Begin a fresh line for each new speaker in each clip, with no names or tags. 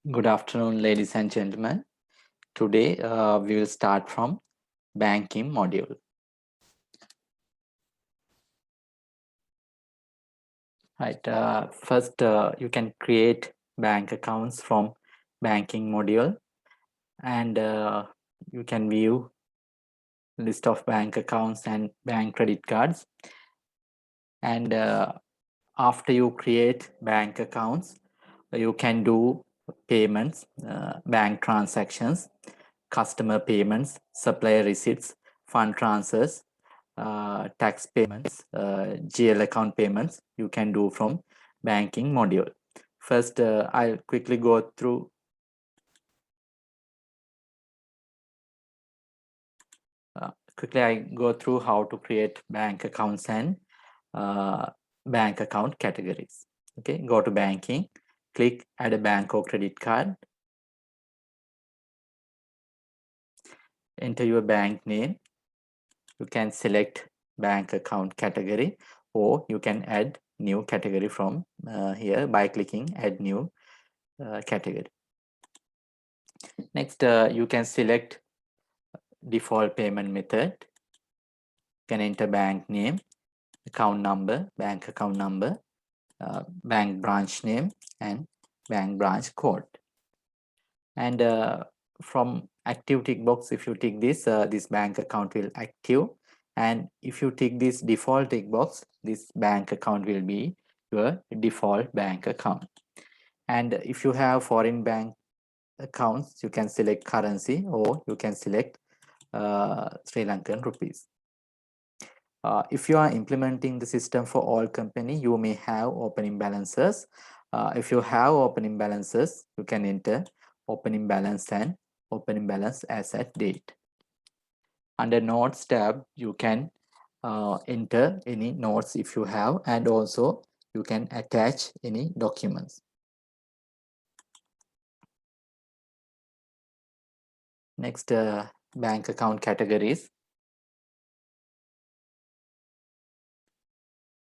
Good afternoon, ladies and gentlemen. Today we will start from banking module. Right. First, you can create bank accounts from banking module, and you can view list of bank accounts and bank credit cards. And after you create bank accounts, you can do payments, bank transactions, customer payments, supplier receipts, fund transfers, tax payments, GL account payments you can do from banking module. First, I'll quickly go through how to create bank accounts and bank account categories. Okay, go to banking, click add a bank or credit card, enter your bank name. You can select bank account category, or you can add new category from here by clicking add new category. Next, you can select default payment method. You can enter bank name, account number, bank account number, bank branch name, and bank branch code. And from active tick box, if you tick this, this bank account will active. And if you tick this default tick box, this bank account will be your default bank account. And if you have foreign bank accounts, you can select currency, or you can select Sri Lankan rupees. If you are implementing the system for all company, you may have opening balances. If you have opening balances, you can enter opening balance and opening balance as at date. Under notes tab, you can enter any notes if you have, and also you can attach any documents. Next, bank account categories.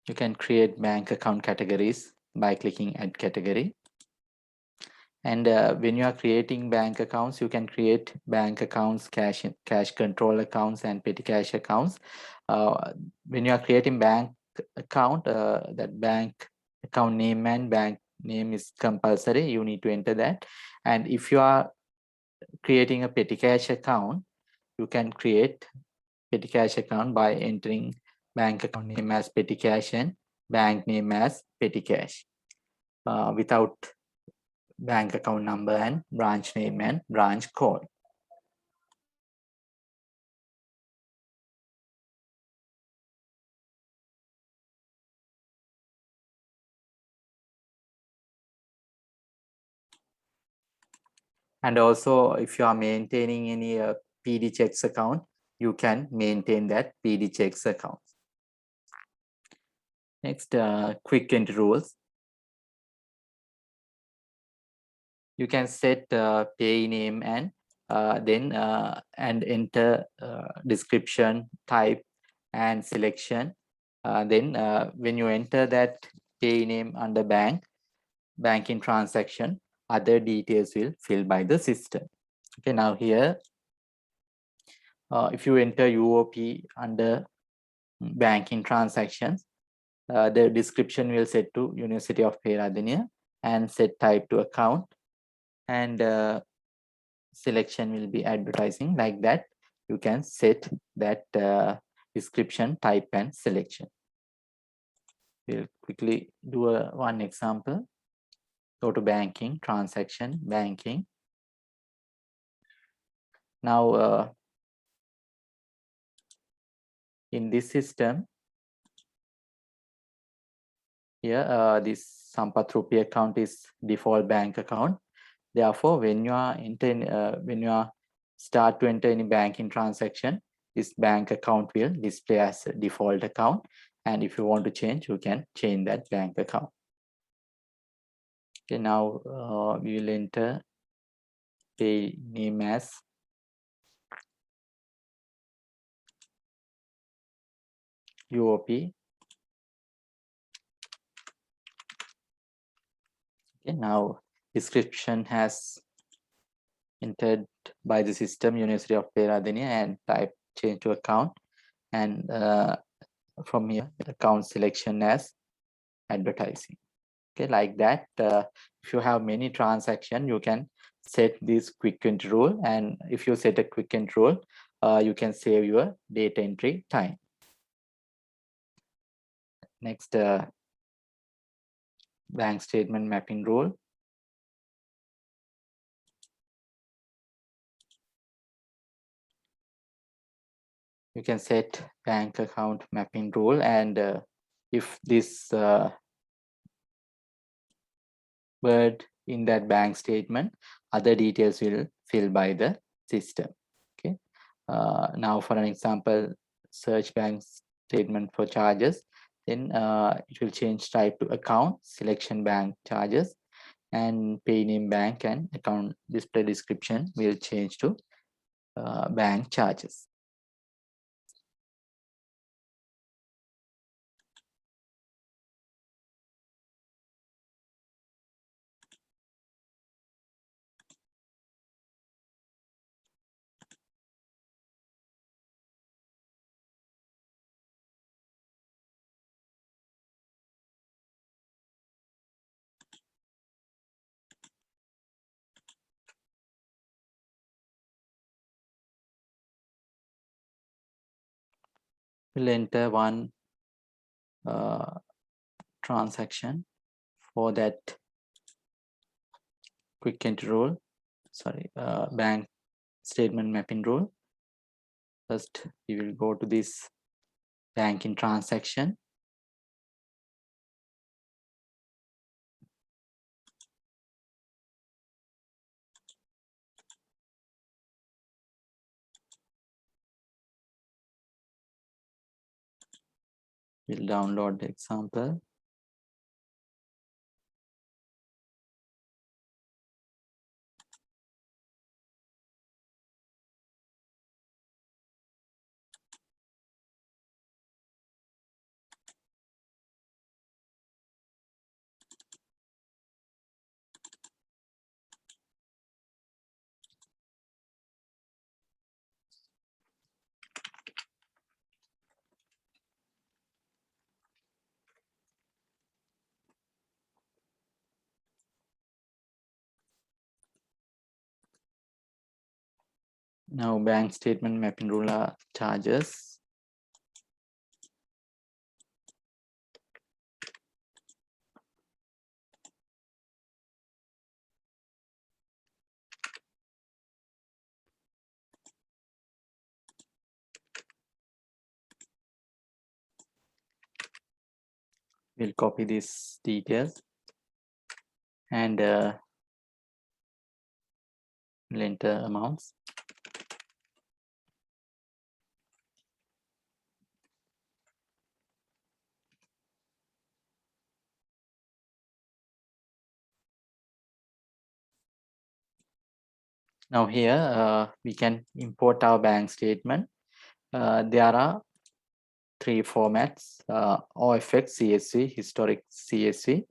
You can create bank account categories by clicking add category. And when you are creating bank accounts, you can create bank accounts, cash control accounts, and petty cash accounts. When you are creating bank account, that bank account name and bank name is compulsory. You need to enter that. And if you are creating a petty cash account, you can create petty cash account by entering bank account name as petty cash and bank name as petty cash without bank account number and branch name and branch code. And also, if you are maintaining any PD checks account, you can maintain that PD checks account. Next, Quicken Rules. You can set pay name and then and enter description, type, and selection. Then when you enter that pay name under banking transaction, other details will fill by the system. Okay, now here, if you enter UOP under banking transactions, the description will set to University of Peradeniya and set type to account, and selection will be advertising. Like that, you can set that description, type, and selection. We'll quickly do one example. Go to banking, transaction, banking. Now, in this system, here, this Sampath Rupee account is default bank account. Therefore, when you are start to enter any banking transaction, this bank account will display as a default account. And if you want to change, you can change that bank account. Okay, now we will enter pay name as UOP. Okay, now description has entered by the system University of Peradeniya and type change to account, and from here account selection as advertising. Okay, like that. If you have many transactions, you can set this quicken rule, and if you set a quicken rule, you can save your data entry time. Next, bank statement mapping rule. You can set bank account mapping rule, and if this word in that bank statement, other details will fill by the system. Okay. Now, for an example, search bank statement for charges, then it will change type to account, selection bank charges, and pay name bank, and account display description will change to bank charges. We'll enter one transaction for that quick entry rule, bank statement mapping rule. First, we will go to this banking transaction. We'll download the example. Now, bank statement mapping rule are charges. We'll copy these details and we'll enter amounts. Now here we can import our bank statement. There are three formats: OFX, CSV, historic CSV.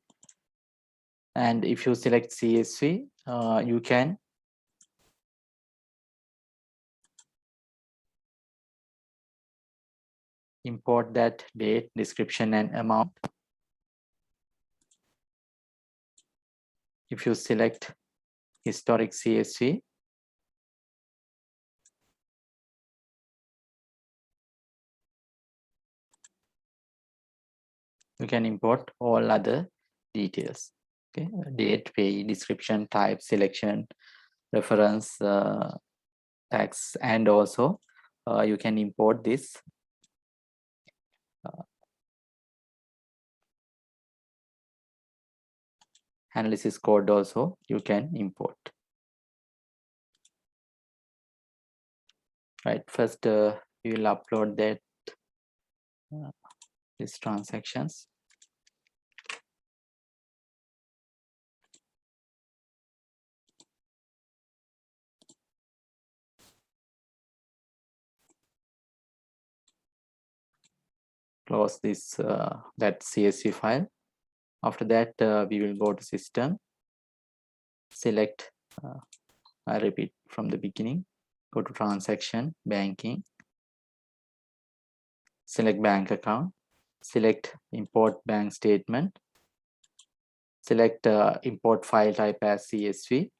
And if you select CSV, you can import that date, description, and amount. If you select historic CSV, you can import all other details. Okay, date, pay, description, type, selection, reference, tax, and also you can import this analysis code also you can import. Right, first we will upload that these transactions. Close this that CSV file. After that we will go to system, select, I repeat from the beginning, go to transaction, banking, select bank account, select import bank statement, select import file type as CSV.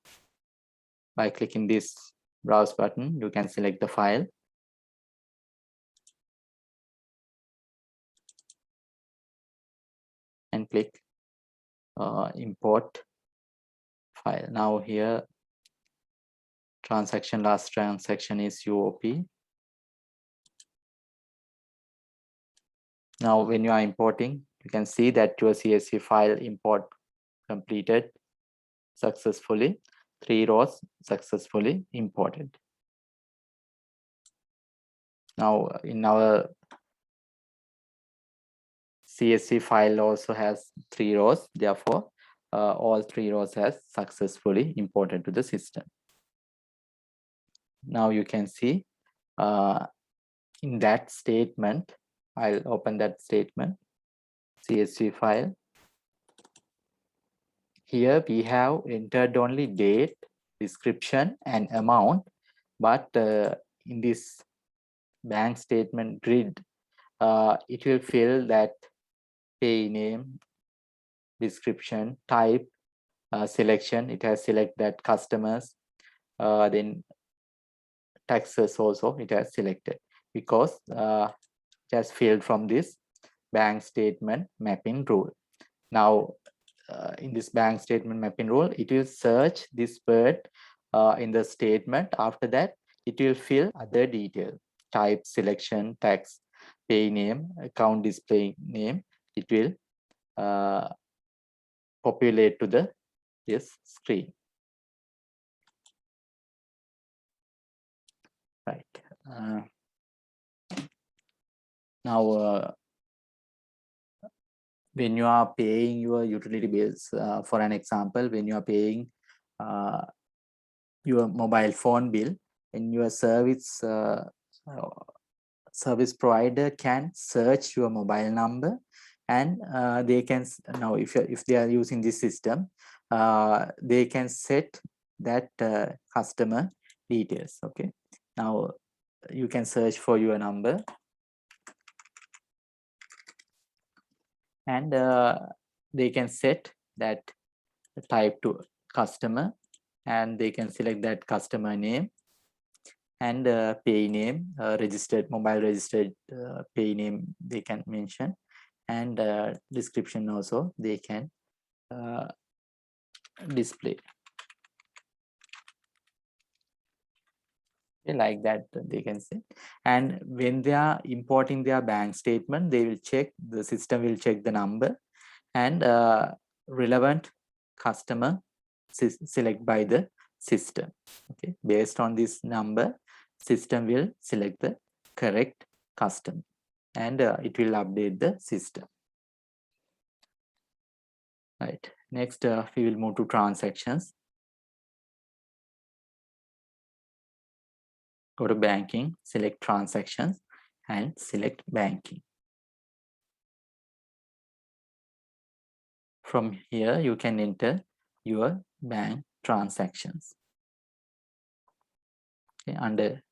By clicking this browse button, you can select the file. And click import file. Now here, transaction, last transaction is UOP. Now when you are importing, you can see that your CSV file import completed successfully. 3 rows successfully imported. Now in our CSV file also has 3 rows, therefore all 3 rows has successfully imported to the system. Now you can see in that statement, I'll open that statement, CSV file. Here we have entered only date, description and amount, but in this bank statement grid, it will fill that pay name, description, type, selection. It has select that customers, then taxes also it has selected, because it has filled from this bank statement mapping rule. Now in this bank statement mapping rule, it will search this word in the statement. After that, it will fill other details, type, selection, tax, pay name, account display name. It will populate to this screen. Right. Now when you are paying your utility bills, for an example, when you are paying your mobile phone bill, in your service service provider can search your mobile number, and they can, now if they are using this system, they can set that customer details. Okay, now you can search for your number, and they can set that type to customer, and they can select that customer name and pay name, registered mobile registered pay name they can mention, and description also they can display. Okay, like that they can say. And when they are importing their bank statement, they will check, the system will check the number, and relevant customer select by the system. Okay, based on this number, system will select the correct customer, and it will update the system. Right. Next, we will move to transactions. Go to banking, select transactions, and select banking. From here, you can enter your bank transactions. Okay, under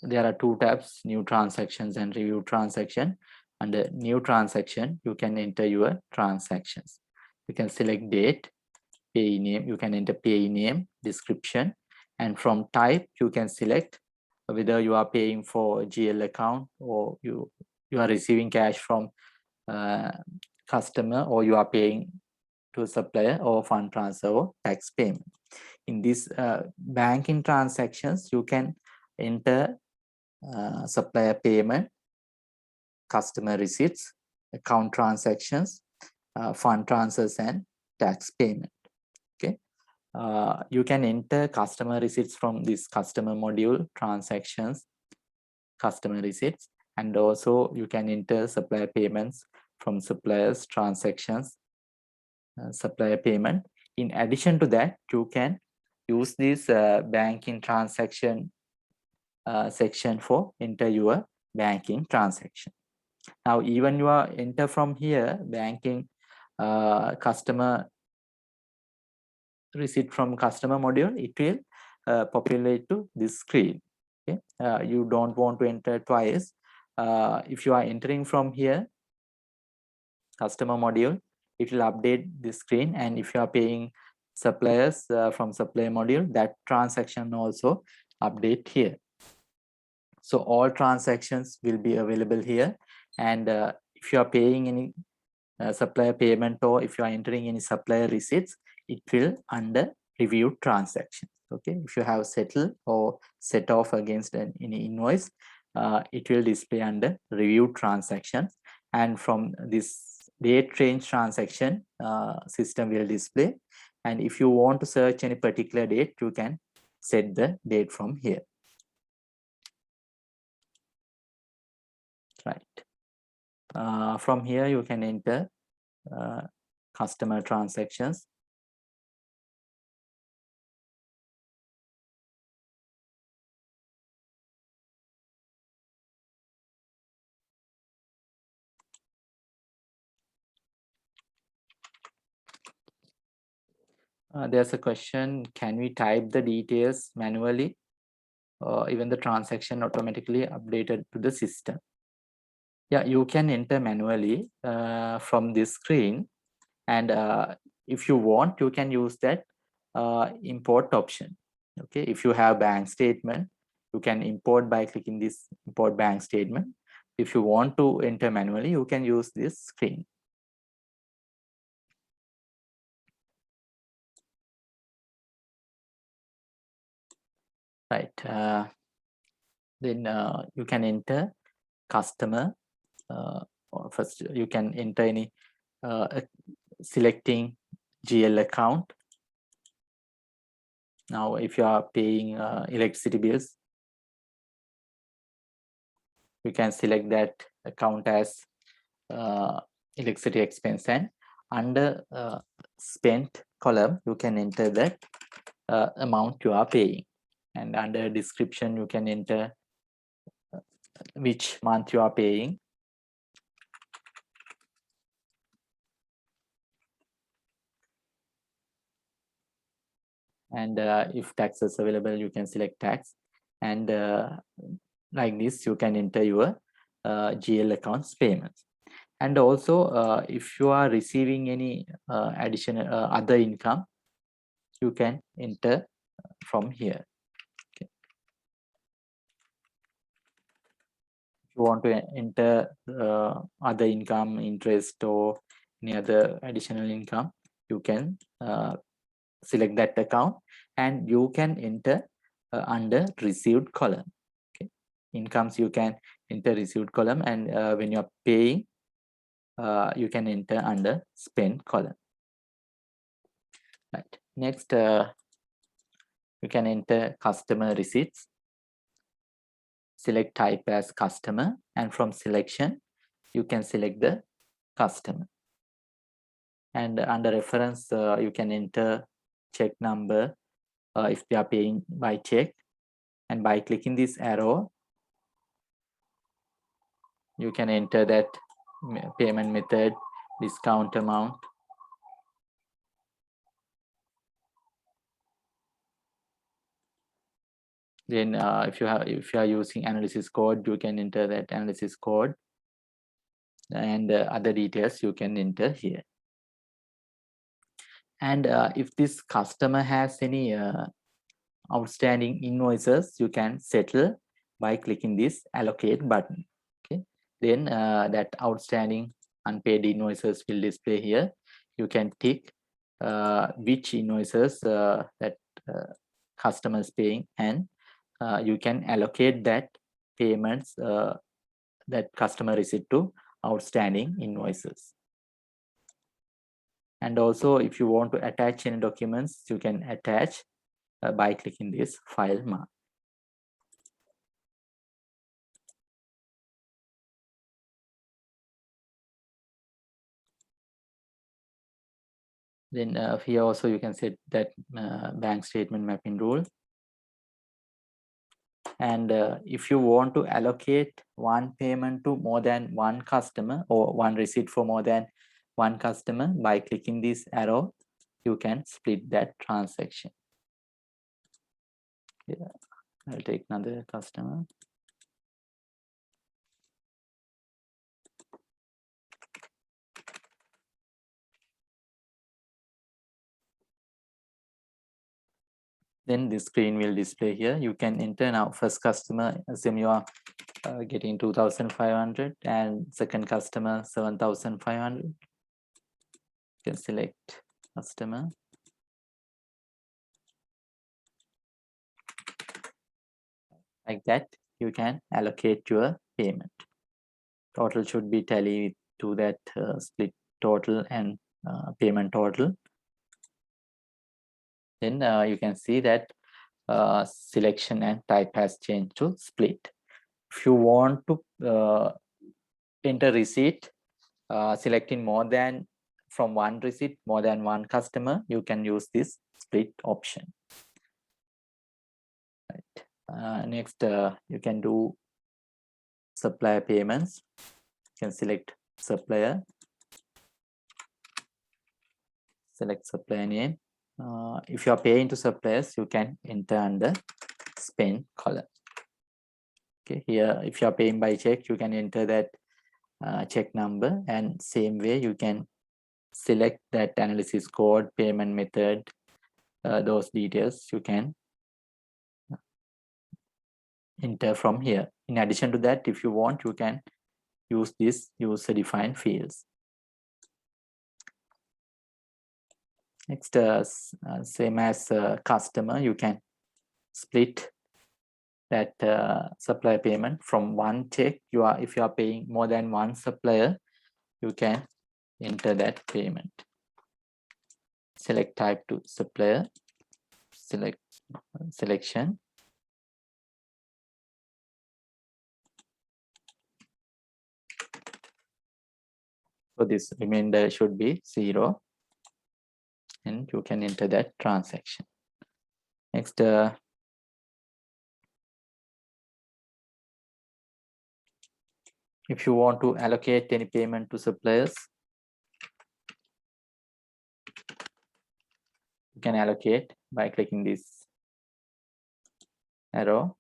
there are 2 tabs, new transactions and review transaction. Under new transaction, you can enter your transactions. You can select date, pay name, you can enter pay name, description, and from type, you can select whether you are paying for GL account, or you are receiving cash from customer, or you are paying to a supplier, or fund transfer, or tax payment. In this banking transactions, you can enter supplier payment, customer receipts, account transactions, fund transfers, and tax payment. Okay, you can enter customer receipts from this customer module, transactions, customer receipts, and also you can enter supplier payments from suppliers, transactions, supplier payment. In addition to that, you can use this banking transaction section for enter your banking transaction. Now, even you are enter from here banking customer receipt from customer module, it will populate to this screen. Okay, you don't want to enter twice. If you are entering from here, customer module, it will update the screen, and if you are paying suppliers from supplier module, that transaction also update here. So all transactions will be available here, and if you are paying any supplier payment, or if you are entering any supplier receipts, it will under reviewed transactions. Okay, if you have settled or set off against any invoice, it will display under reviewed transactions, and from this date range transaction, system will display. And if you want to search any particular date, you can set the date from here. Right. From here you can enter customer transactions. There's a question, can we type the details manually, or even the transaction automatically updated to the system? Yeah, you can enter manually from this screen, and if you want, you can use that import option. Okay, if you have bank statement, you can import by clicking this import bank statement. If you want to enter manually, you can use this screen. Right. Then you can enter customer. Or first, you can enter any selecting GL account. Now, if you are paying electricity bills, you can select that account as electricity expense, and under spent column, you can enter that amount you are paying, and under description, you can enter which month you are paying. And if tax is available, you can select tax, and like this you can enter your GL accounts payments. And also if you are receiving any additional other income, you can enter from here. Okay. If you want to enter other income, interest, or any other additional income, you can select that account, and you can enter under received column. Okay, incomes you can enter received column, and when you are paying, you can enter under spend column. Right. Next, you can enter customer receipts. Select type as customer, and from selection, you can select the customer. And under reference, you can enter check number if they are paying by check, and by clicking this arrow, you can enter that payment method, discount amount. Then if you are using analysis code, you can enter that analysis code, and other details you can enter here. And if this customer has any outstanding invoices, you can settle by clicking this allocate button. Okay, then that outstanding unpaid invoices will display here. You can tick which invoices that customer is paying, and you can allocate that payments that customer received to outstanding invoices. And also, if you want to attach any documents, you can attach by clicking this file mark. Then here also you can set that bank statement mapping rule. And if you want to allocate one payment to more than one customer, or one receipt for more than one customer, by clicking this arrow, you can split that transaction. Yeah, I'll take another customer. Then the screen will display here. You can enter now first customer, assume you are getting 2,500 and second customer 7,500. You can select customer. Like that, you can allocate your payment. Total should be tally to that split total and payment total. Then you can see that selection and type has changed to split. If you want to enter receipt, selecting more than from one receipt, more than one customer, you can use this split option. Right. Next, you can do supplier payments. You can select supplier, select supplier name. If you are paying to suppliers, you can enter under spend column. Okay, here if you are paying by check, you can enter that check number, and same way you can select that analysis code, payment method, those details you can enter from here. In addition to that, if you want, you can use this user defined fields. Next, same as customer, you can split that supplier payment from one check. If you are paying more than one supplier, you can enter that payment. Select type to supplier, select selection. So this remainder should be 0, and you can enter that transaction. Next, if you want to allocate any payment to suppliers, you can allocate by clicking this arrow.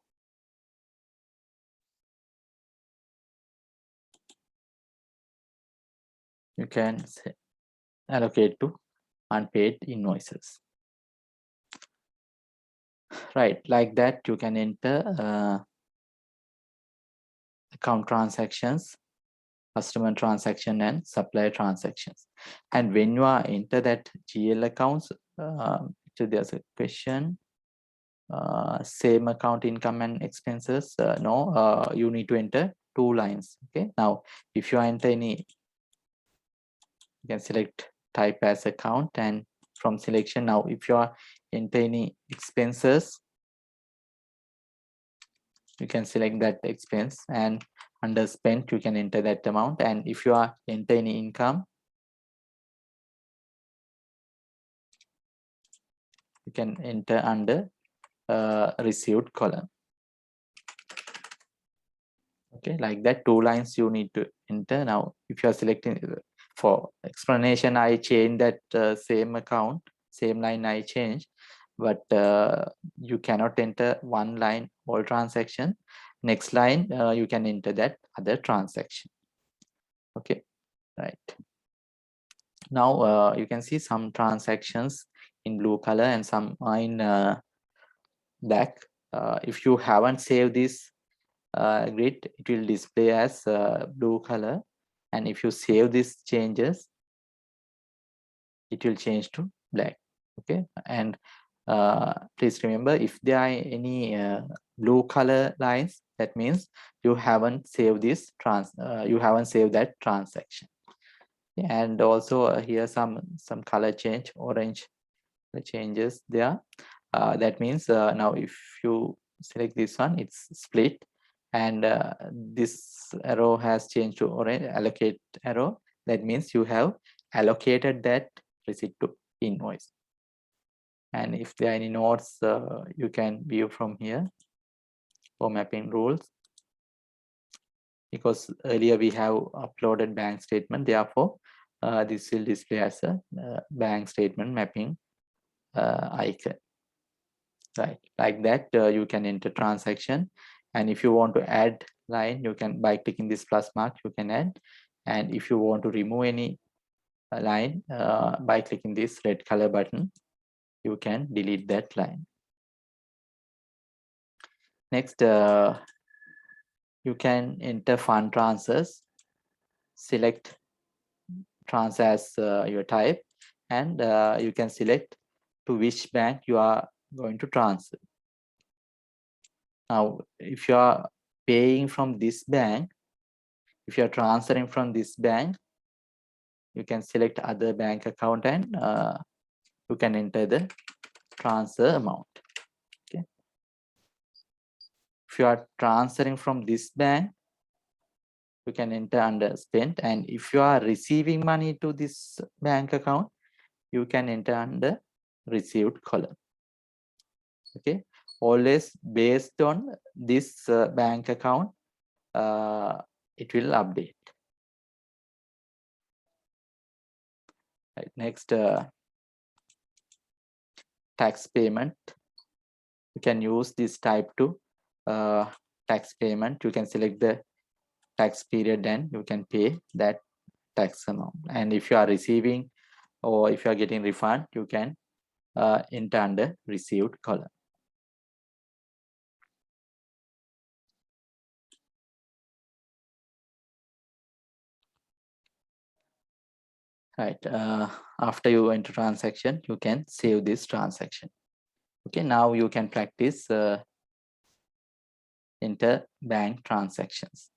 You can allocate to unpaid invoices. Right, like that you can enter account transactions, customer transaction, and supplier transactions. And when you are enter that GL accounts, so there's a question. Same account income and expenses. No, you need to enter 2 lines. Okay, now if you enter any, you can select type as account, and from selection, now if you are enter any expenses, you can select that expense, and under spent you can enter that amount. And if you are enter any income, you can enter under received column. Okay, like that 2 lines you need to enter. Now if you are selecting, for explanation I change that same account, same line I change, but you cannot enter one line all transaction. Next line you can enter that other transaction. Okay, right. Now you can see some transactions in blue color and some are in black. If you haven't saved this grid, it will display as blue color, and if you save these changes, it will change to black. Okay, and please remember, if there are any blue color lines, that means you haven't saved this you haven't saved that transaction. And also here some color change, orange changes there. That means now if you select this one, it's split, and this arrow has changed to orange, allocate arrow. That means you have allocated that receipt to invoice. And if there are any notes, you can view from here for mapping rules, because earlier we have uploaded bank statement, therefore this will display as a bank statement mapping icon. Right, like that you can enter transaction, and if you want to add line, you can, by clicking this plus mark, you can add. And if you want to remove any line, by clicking this red color button, you can delete that line. Next, you can enter fund transfers, select transfer as your type, and you can select to which bank you are going to transfer. Now, if you are paying from this bank, if you are transferring from this bank, you can select other bank account, and you can enter the transfer amount. Okay. If you are transferring from this bank, you can enter under spent, and if you are receiving money to this bank account, you can enter under received column. Okay, always based on this bank account, it will update. Right. Next, tax payment. You can use this type to tax payment. You can select the tax period and you can pay that tax amount. And if you are receiving or if you are getting refund, you can enter under received column. Right. After you enter transaction, you can save this transaction. Okay. Now you can practice interbank transactions.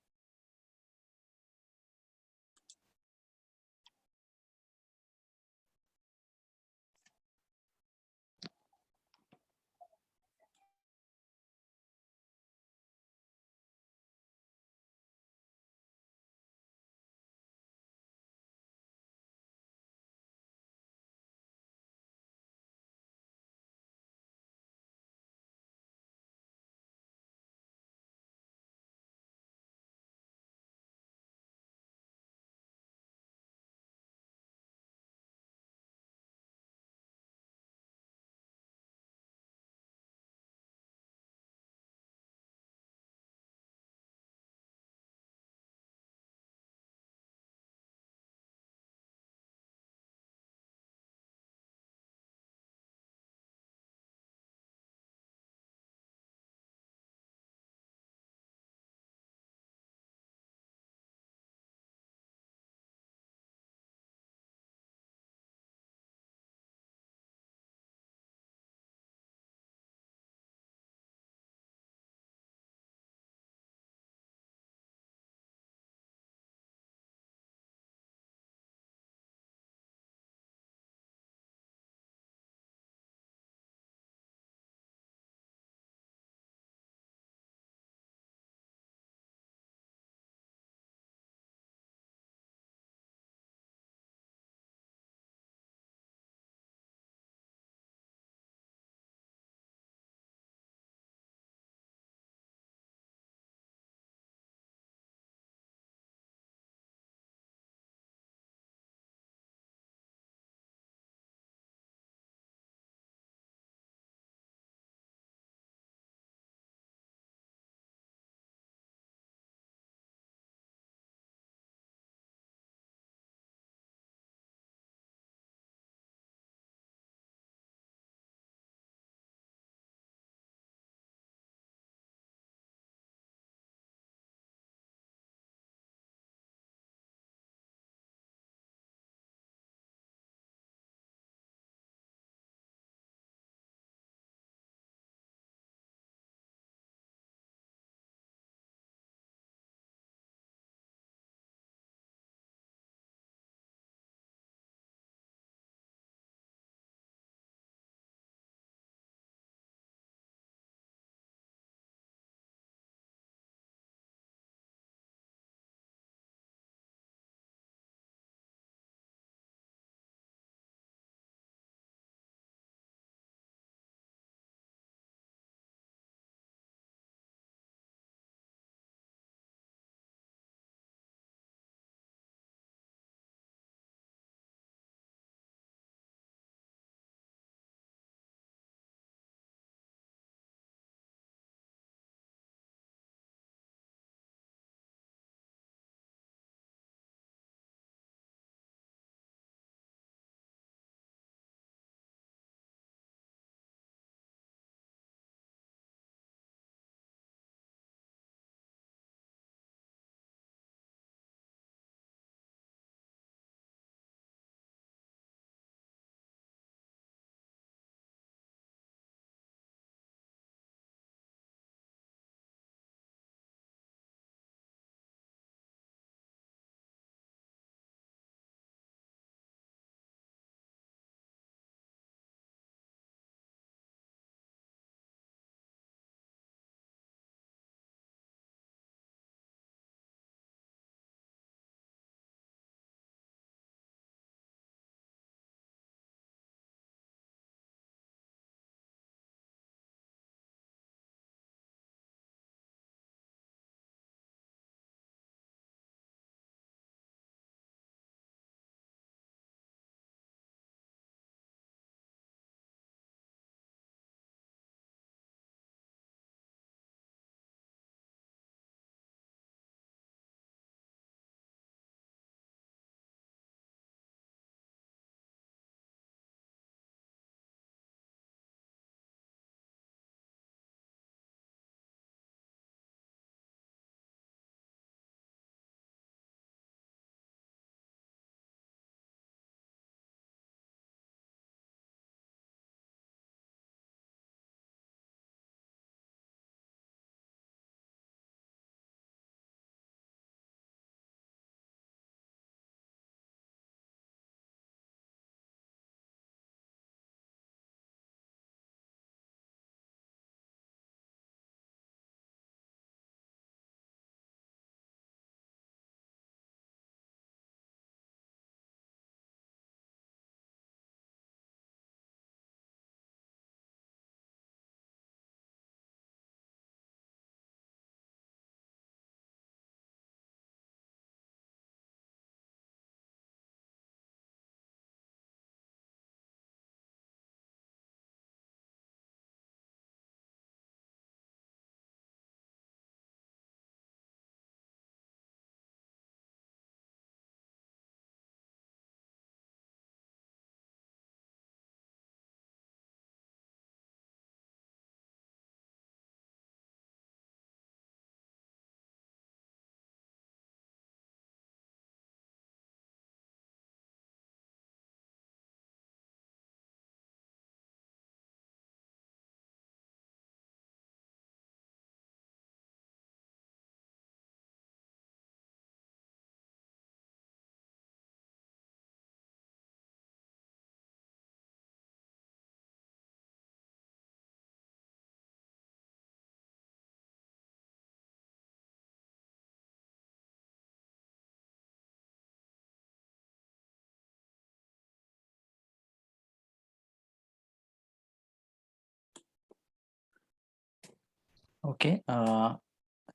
Okay,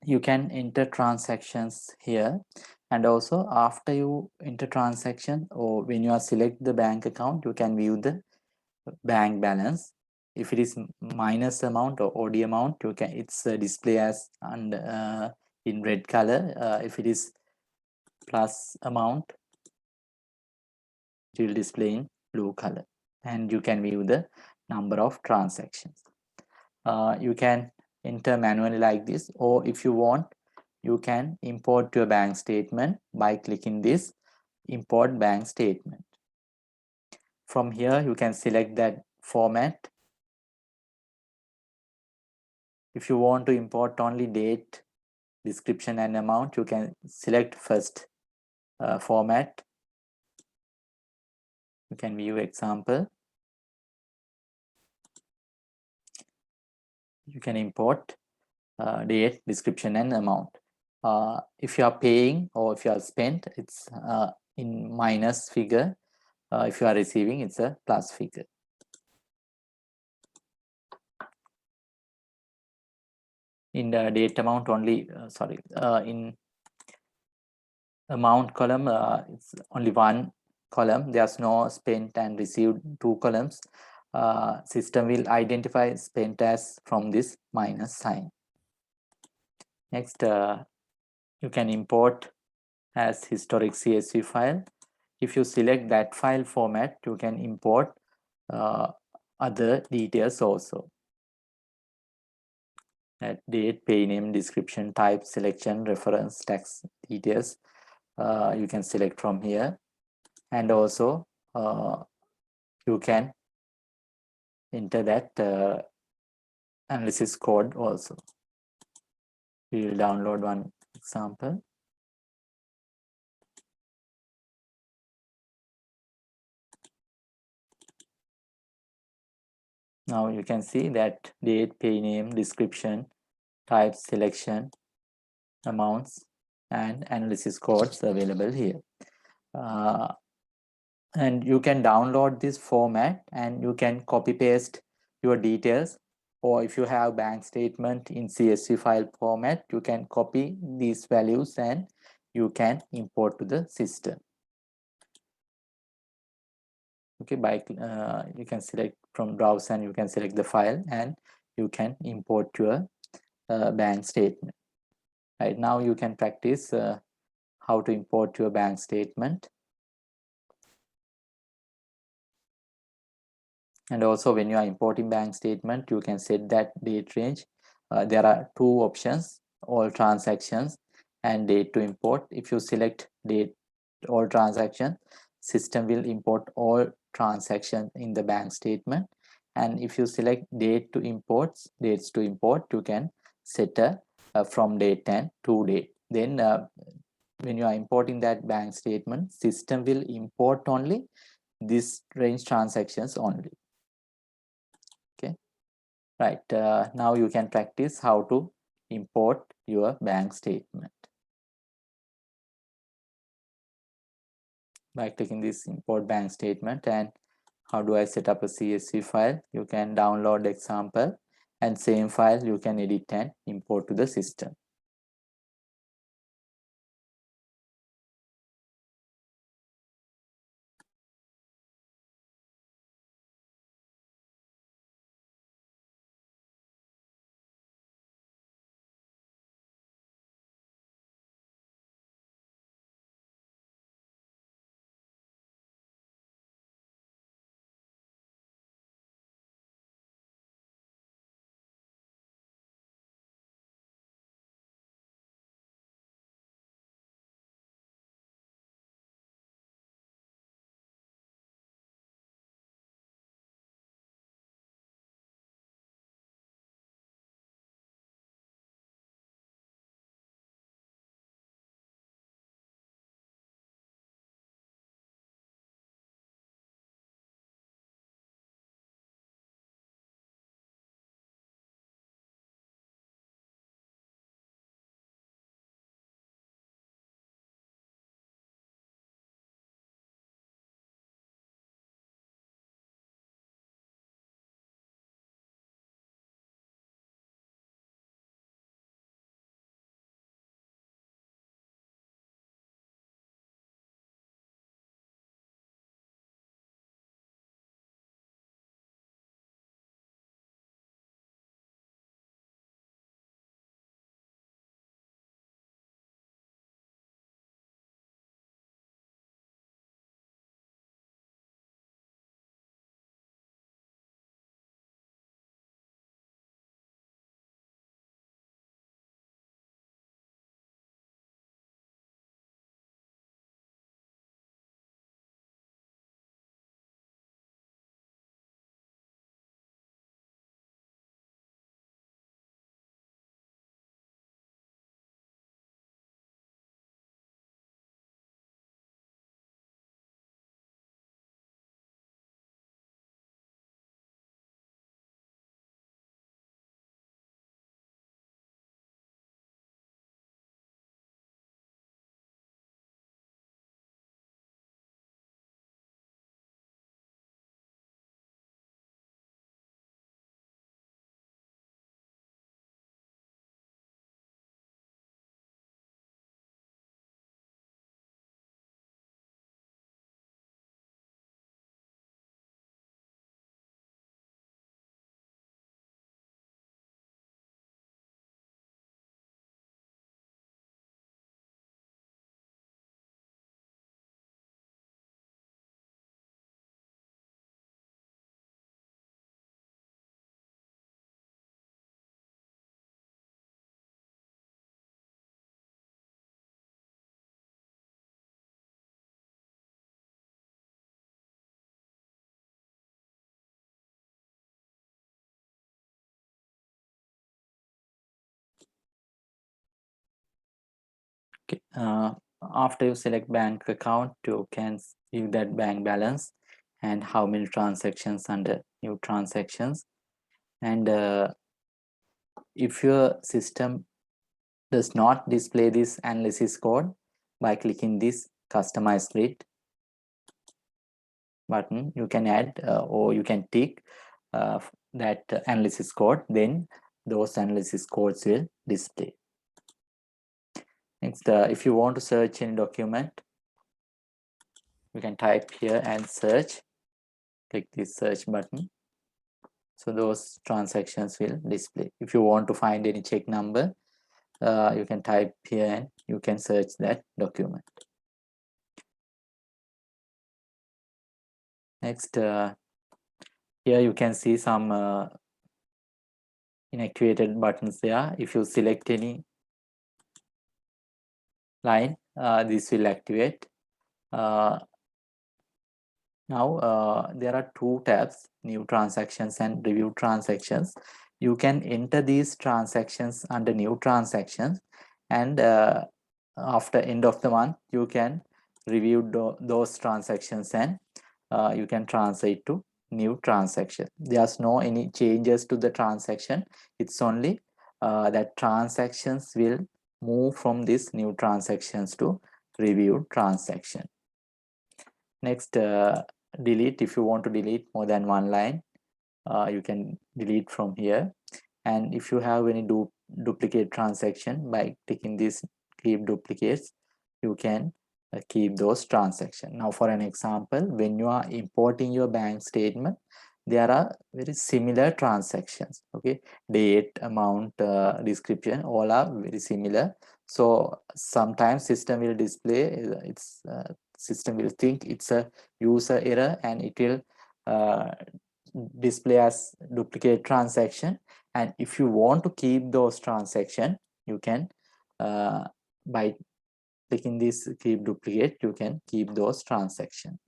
you can enter transactions here, and also after you enter transaction or when you are select the bank account, you can view the bank balance. If it is minus amount or odd amount, you can it's display as and in red color. If it is plus amount, it will display in blue color, and you can view the number of transactions. You can enter manually like this, or if you want, you can import your bank statement by clicking this import bank statement. From here, you can select that format. If you want to import only date, description and amount, you can select first format. You can view example. You can import date, description and amount. If you are paying or if you are spent, it's in minus figure. If you are receiving, it's a plus figure. In the date amount only, in amount column, it's only one column. There's no spent and received two columns. System will identify spent as from this minus sign. Next, you can import as historic CSV file. If you select that file format, you can import other details also. At date, pay name, description, type, selection, reference, tax details. You can select from here, and also you can enter that analysis code also. We will download one example. Now you can see that date, pay name, description, type, selection, amounts, and analysis codes available here. And you can download this format and you can copy paste your details, or if you have bank statement in CSV file format, you can copy these values and you can import to the system. Okay, by you can select from browse and you can select the file and you can import your bank statement. Right now you can practice how to import your bank statement. And also when you are importing bank statement, you can set that date range. There are two options, all transactions and date to import. If you select date all transaction, system will import all transactions in the bank statement. And if you select dates to import, you can set a from date and to date. Then when you are importing that bank statement, system will import only this range transactions only. Okay, right. Now you can practice how to import your bank statement by clicking this import bank statement. And how do I set up a CSV file? You can download example and same file you can edit and import to the system. Okay. After you select bank account, you can view that bank balance and how many transactions under new transactions. And if your system does not display this analysis code, by clicking this customize grid button, you can add or you can tick that analysis code, then those analysis codes will display. Next, if you want to search any document, you can type here and search. Click this search button. So those transactions will display. If you want to find any check number, you can type here and you can search that document. Next, here you can see some inactivated buttons there. If you select any line, this will activate. Now there are two tabs, new transactions and review transactions. You can enter these transactions under new transactions, and after end of the month you can review those transactions, and you can translate to new transaction. There's no any changes to the transaction. It's only that transactions will move from this new transactions to review transaction. Next, delete. If you want to delete more than one line, you can delete from here. And if you have any duplicate transaction, by clicking this keep duplicates, you can keep those transactions. Now for an example, when you are importing your bank statement, there are very similar transactions. Okay, date, amount, description, all are very similar. So sometimes system will display its system will think it's a user error, and it will display as duplicate transaction. And if you want to keep those transactions, you can by clicking this keep duplicate, you can keep those transactions.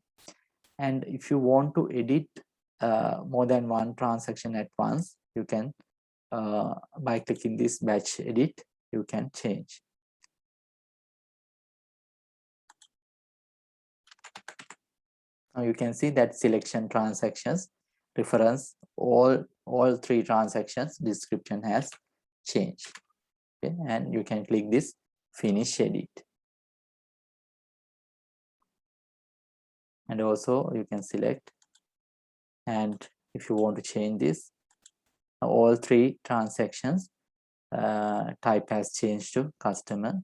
And if you want to edit more than one transaction at once, you can by clicking this batch edit, you can change. Now you can see that selection transactions, reference, all three transactions description has changed. Okay, and you can click this finish edit. And also you can select, and if you want to change this, all three transactions type has changed to customer,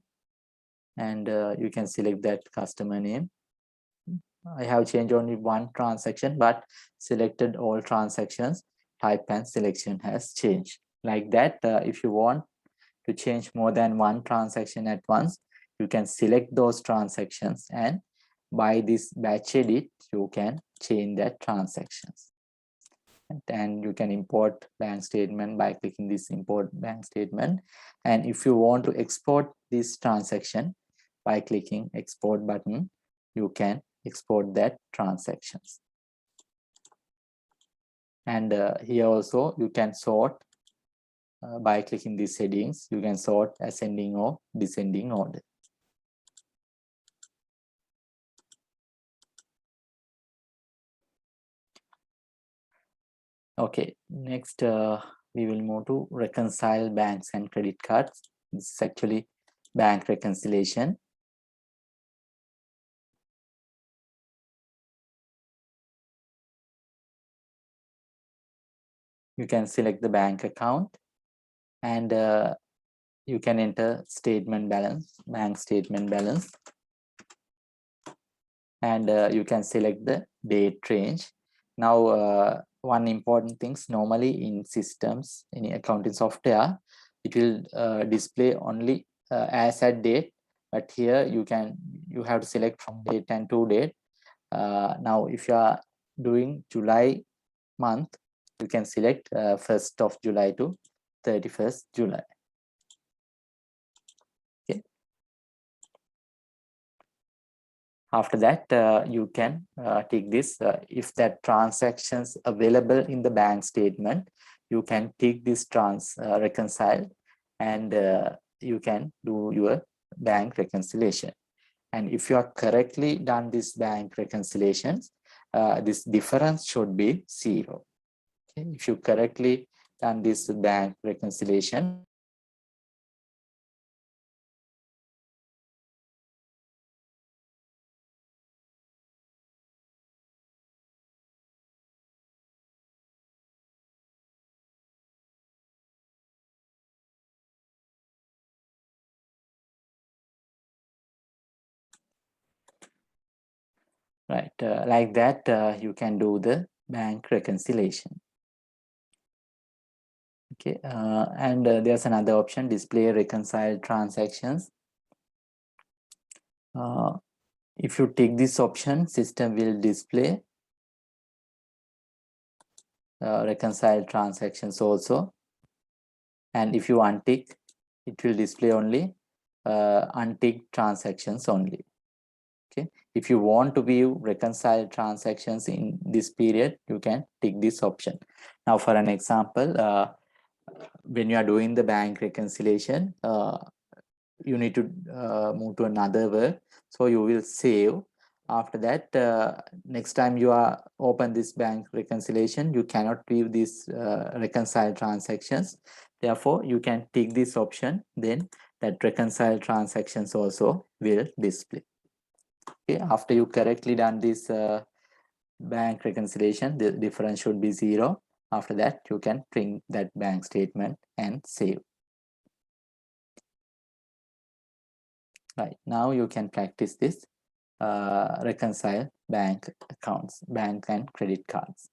and you can select that customer name. I have changed only one transaction, but selected all transactions, type and selection has changed. Like that, if you want to change more than one transaction at once, you can select those transactions, and by this batch edit, you can change that transactions. And you can import bank statement by clicking this import bank statement. And if you want to export this transaction, by clicking export button, you can export that transactions. And here also you can sort by clicking these headings. You can sort ascending or descending order. Okay, next we will move to reconcile banks and credit cards. This is actually bank reconciliation. You can select the bank account, and you can enter statement balance, bank statement balance, and you can select the date range. Now one important things, normally in systems, any accounting software, it will display only as at date, but here you have to select from date and to date. Now if you are doing July month, you can select 1st of July to 31st July. Okay. After that, you can tick this. If that transactions available in the bank statement, you can tick this reconcile, and you can do your bank reconciliation. And if you are correctly done this bank reconciliations, this difference should be 0. Okay? If you correctly done this bank reconciliation, right, like that, you can do the bank reconciliation. Okay, and there's another option, display reconciled transactions. If you take this option, system will display reconciled transactions also. And if you untick, it will display only unticked transactions only. Okay, if you want to view reconciled transactions in this period, you can tick this option. Now, for an example, when you are doing the bank reconciliation, you need to move to another work. So you will save. After that, next time you are open this bank reconciliation, you cannot view these reconciled transactions. Therefore, you can tick this option, then that reconciled transactions also will display. Okay, after you correctly done this bank reconciliation, the difference should be 0. After that, you can print that bank statement and save. Right, now you can practice this reconcile bank accounts, bank and credit cards.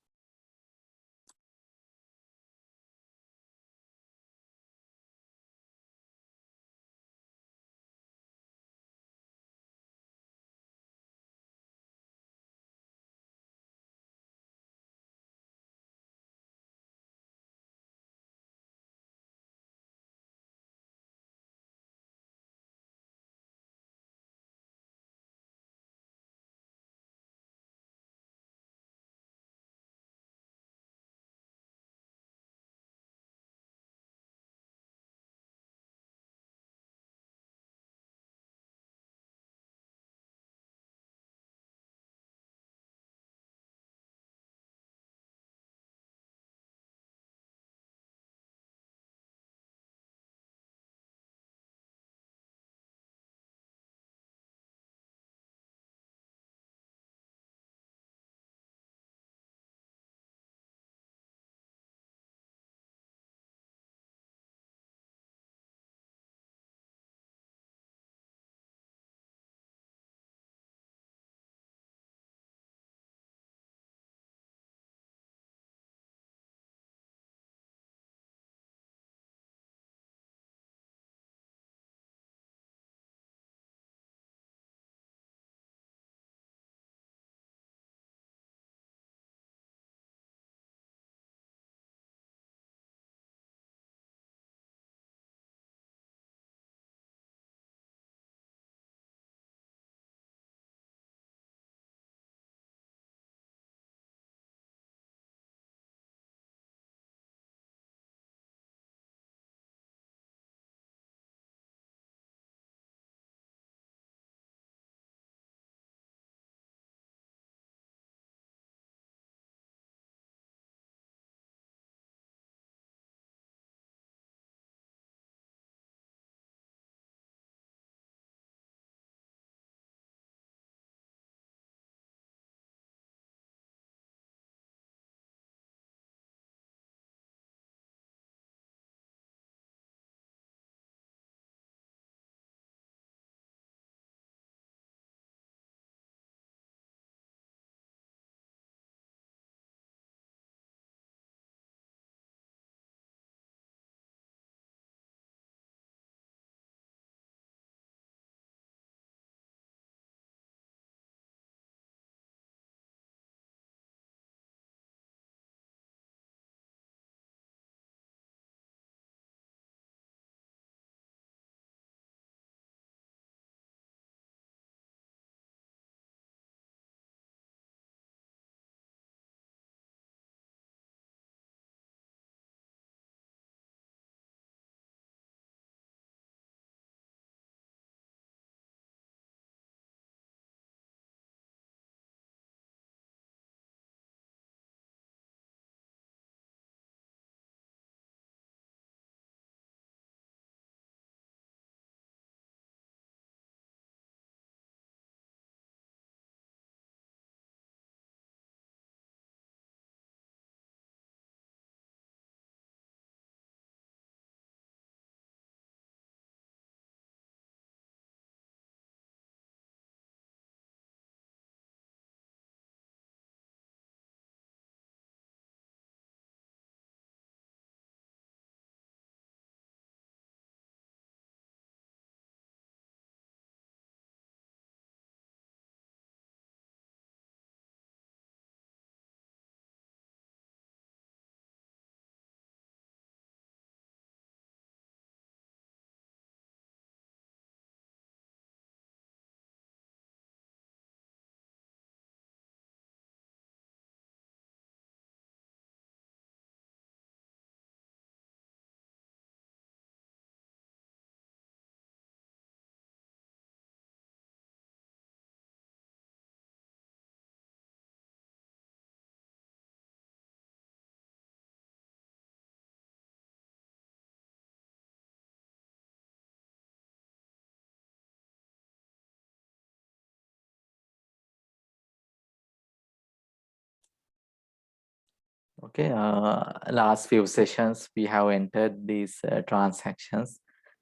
Okay, last few sessions we have entered these transactions,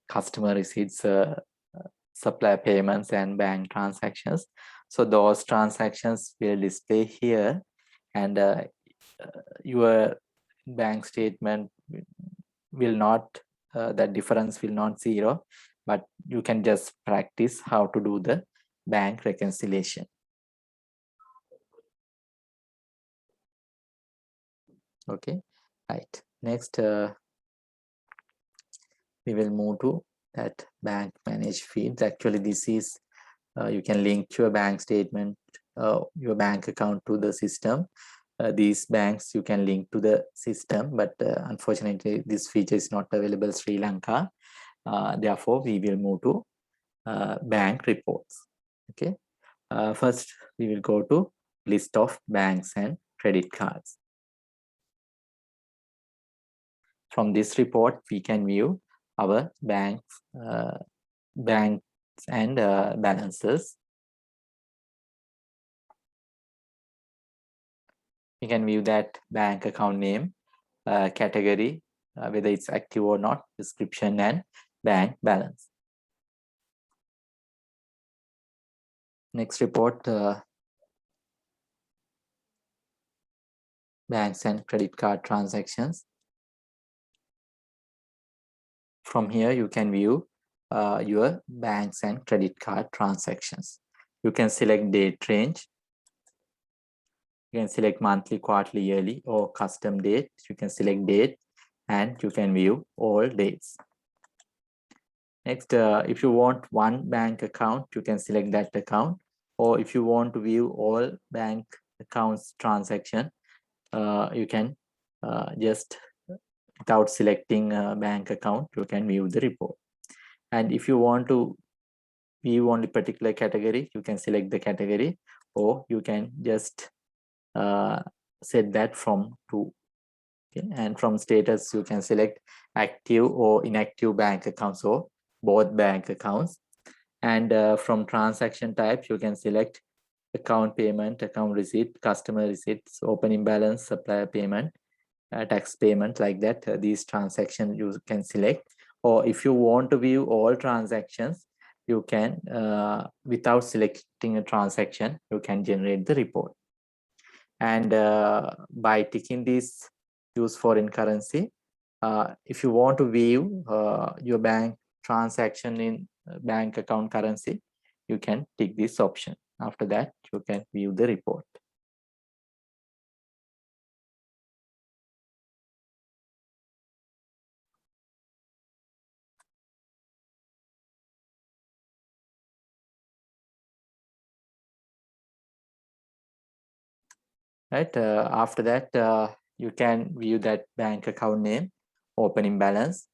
customer receipts, supplier payments, and bank transactions. So those transactions will display here, and your bank statement will not, that difference will not zero, but you can just practice how to do the bank reconciliation. Okay, right. Next, we will move to that bank managed feeds. Actually, this is you can link your bank statement, your bank account to the system. These banks you can link to the system, but unfortunately, this feature is not available in Sri Lanka. Therefore, we will move to bank reports. Okay. First, we will go to list of banks and credit cards. From this report, we can view our banks and balances. You can view that bank account name, category, whether it's active or not, description, and bank balance. Next report, banks and credit card transactions. From here, you can view your banks and credit card transactions. You can select date range. You can select monthly, quarterly, yearly, or custom date. You can select date, and you can view all dates. Next, if you want one bank account, you can select that account. Or if you want to view all bank accounts transaction, you can just, without selecting a bank account, you can view the report. And if you want to view only particular category, you can select the category, or you can just set that from to. Okay? And from status, you can select active or inactive bank accounts, or both bank accounts. And from transaction types, you can select account payment, account receipt, customer receipts, opening balance, supplier payment, tax payment, like that. These transactions you can select. Or if you want to view all transactions, you can, without selecting a transaction, you can generate the report. And by ticking this use foreign currency, if you want to view your bank transaction in bank account currency, you can tick this option. After that, you can view the report. Right. After that, you can view that bank account name, opening balance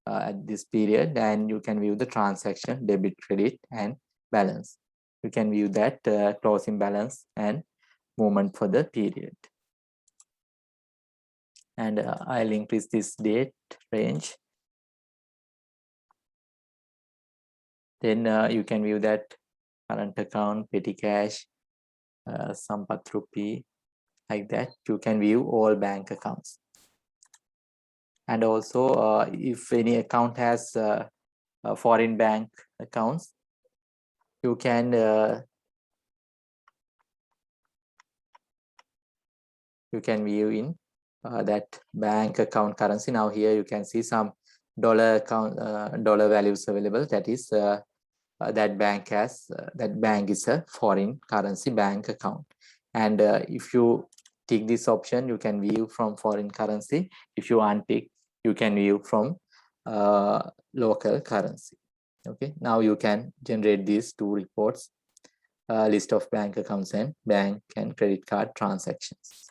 at this period, and you can view the transaction, debit, credit, and balance. You can view that closing balance and movement for the period. And I'll increase this date range. Then you can view that current account, petty cash, Sampath Rupee, like that. You can view all bank accounts. And also, if any account has foreign bank accounts, you can view in that bank account currency. Now here you can see some dollar account, dollar values available. That is that bank has, that bank is a foreign currency bank account. And if you tick this option, you can view from foreign currency. If you untick, you can view from local currency. Okay, now you can generate these two reports, list of bank accounts and bank and credit card transactions.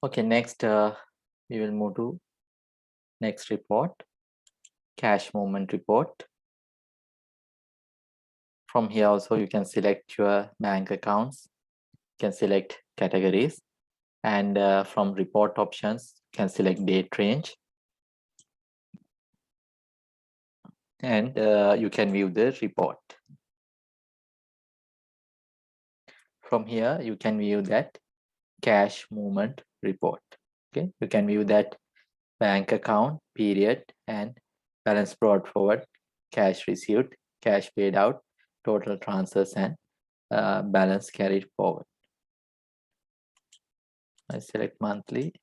Okay, next we will move to next report, cash movement report. From here also you can select your bank accounts, you can select categories, and from report options you can select date range, and you can view the report. From here you can view that cash movement report. Okay, you can view that bank account, period, and balance brought forward, cash received, cash paid out, total transfers, and balance carried forward. I select monthly,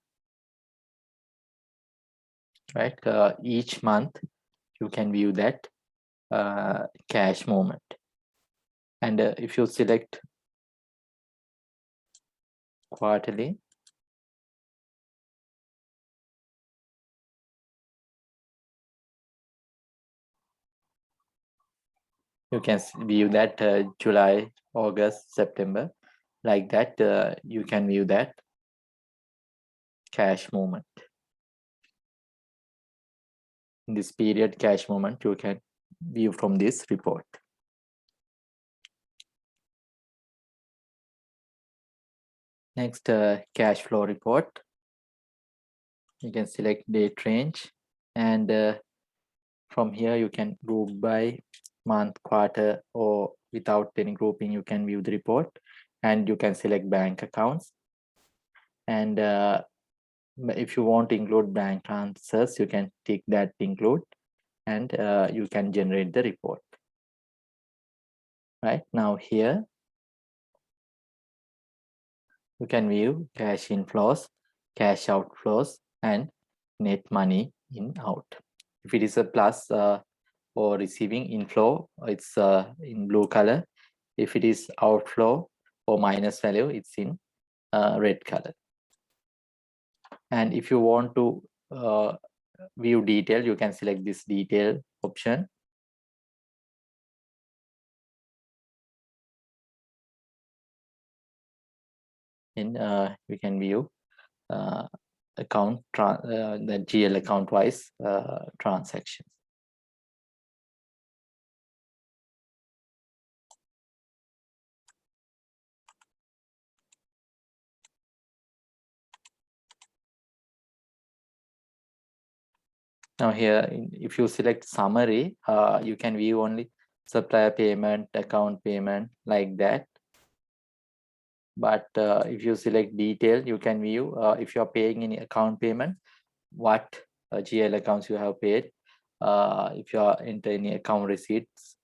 right? Each month you can view that cash movement, and if you select quarterly, you can view that July, August, September, like that. You can view that cash movement. In this period cash movement you can view from this report. Next, cash flow report. You can select date range, and from here you can group by month, quarter, or without any grouping you can view the report, and you can select bank accounts, and if you want to include bank transfers you can tick that include, and you can generate the report. Right now here you can view cash inflows, cash outflows, and net money in out. If it is a plus or receiving inflow, it's in blue color. If it is outflow or minus value, it's in red color. And if you want to view detail, you can select this detail option. In we can view account the GL account wise transactions. Now here, if you select summary, you can view only supplier payment, account payment, like that. But if you select detail, you can view if you are paying any account payment, what GL accounts you have paid. If you are enter any account receipts,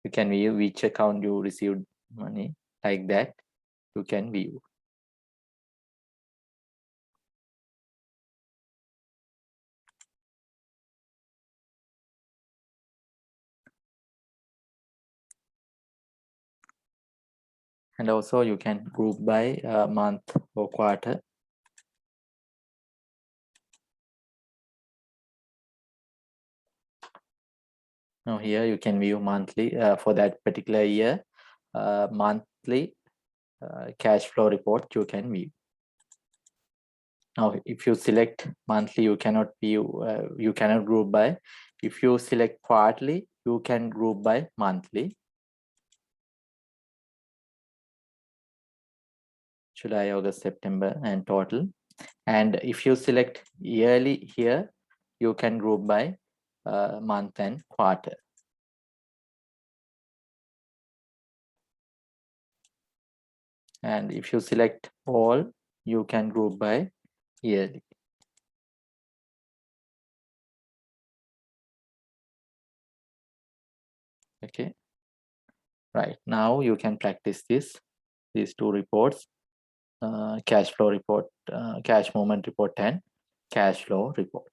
you can view which account you received money, like that. You can view. And also you can group by month or quarter. Now here you can view monthly for that particular year, monthly cash flow report you can view. Now if you select monthly, you cannot view, you cannot group by. If you select quarterly, you can group by monthly. July, August, September, and total. And if you select yearly here, you can group by month and quarter. And if you select all, you can group by yearly. Okay, right now you can practice these two reports, cash flow report, cash movement report, and cash flow report.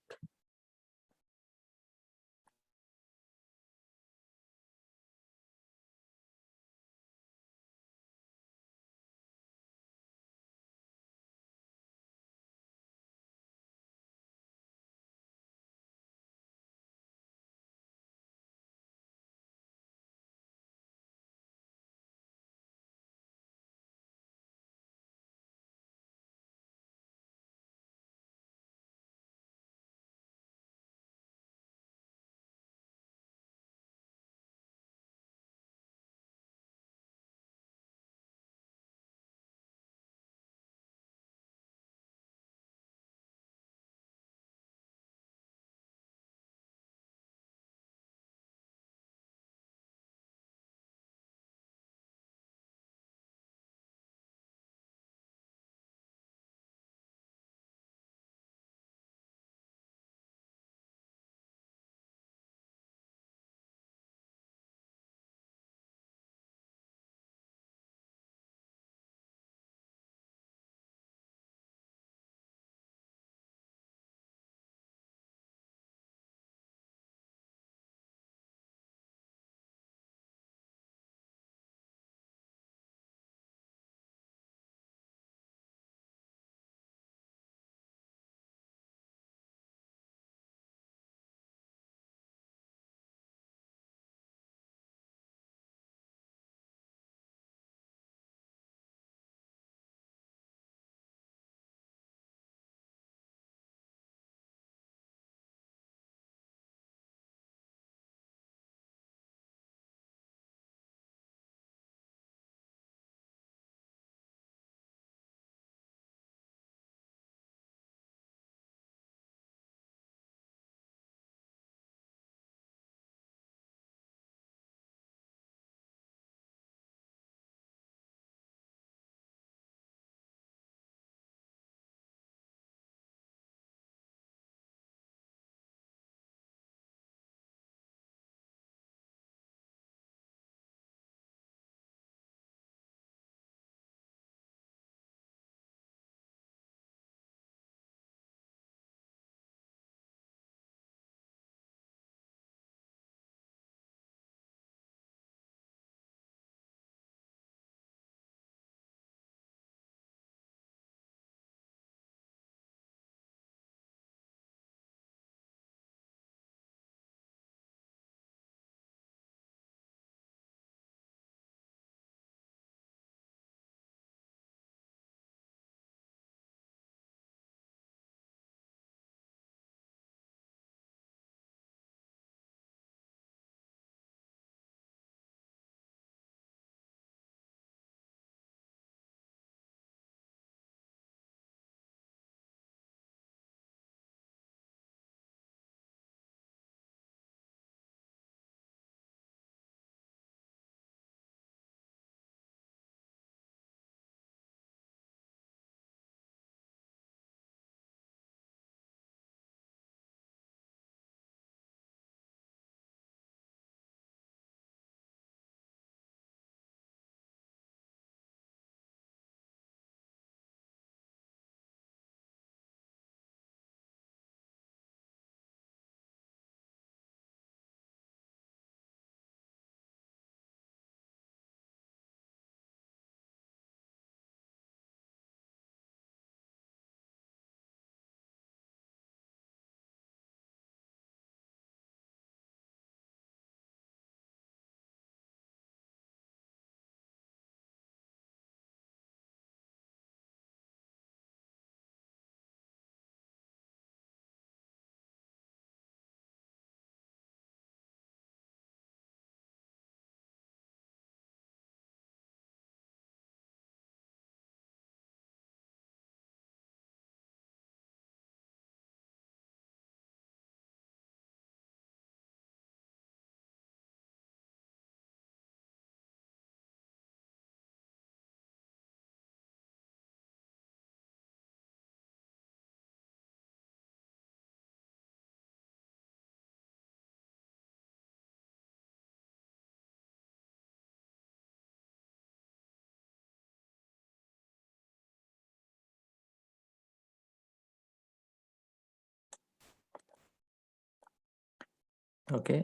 Okay,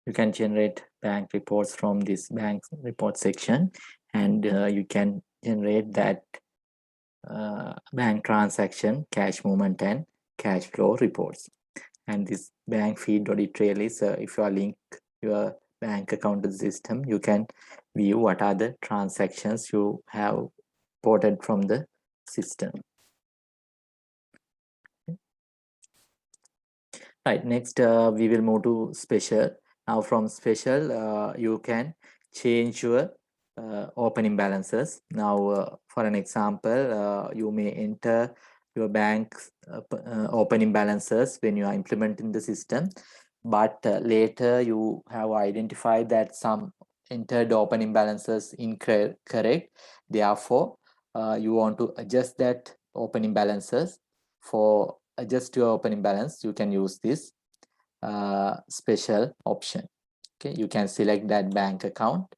you can generate bank reports from this bank report section, and you can generate that bank transaction, cash movement, and cash flow reports. And this bank feed audit trail is if you are link your bank account to the system, you can view what are the transactions you have ported from the system. Right, next we will move to special. Now from special, you can change your opening balances. Now for an example, you may enter your bank's opening balances when you are implementing the system, but later you have identified that some entered opening balances incorrect. Therefore, you want to adjust that opening balances. For adjust your opening balance, you can use this special option. Okay, you can select that bank account.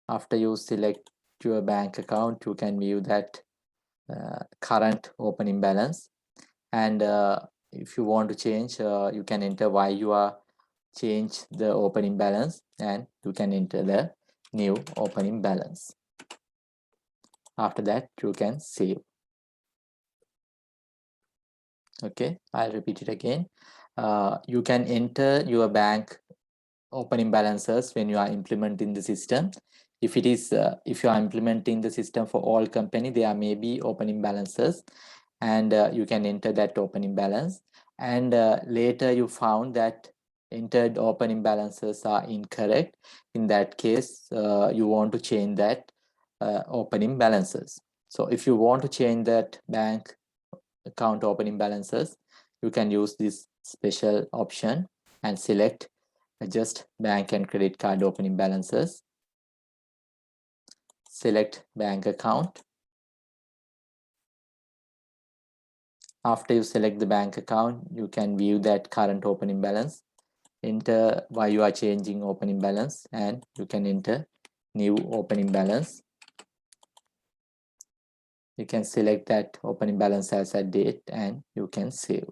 After you select your bank account, you can view that current opening balance, and if you want to change, you can enter why you are change the opening balance, and you can enter the new opening balance. After that, you can save. Okay, I'll repeat it again. You can enter your bank opening balances when you are implementing the system. If it is if you are implementing the system for all company, there may be opening balances, and you can enter that opening balance, and later you found that entered opening balances are incorrect. In that case, you want to change that opening balances. So if you want to change that bank account opening balances, you can use this special option and select adjust bank and credit card opening balances. Select bank account. After you select the bank account, you can view that current opening balance. Enter why you are changing opening balance, and you can enter new opening balance. You can select that opening balance as a date, and you can save.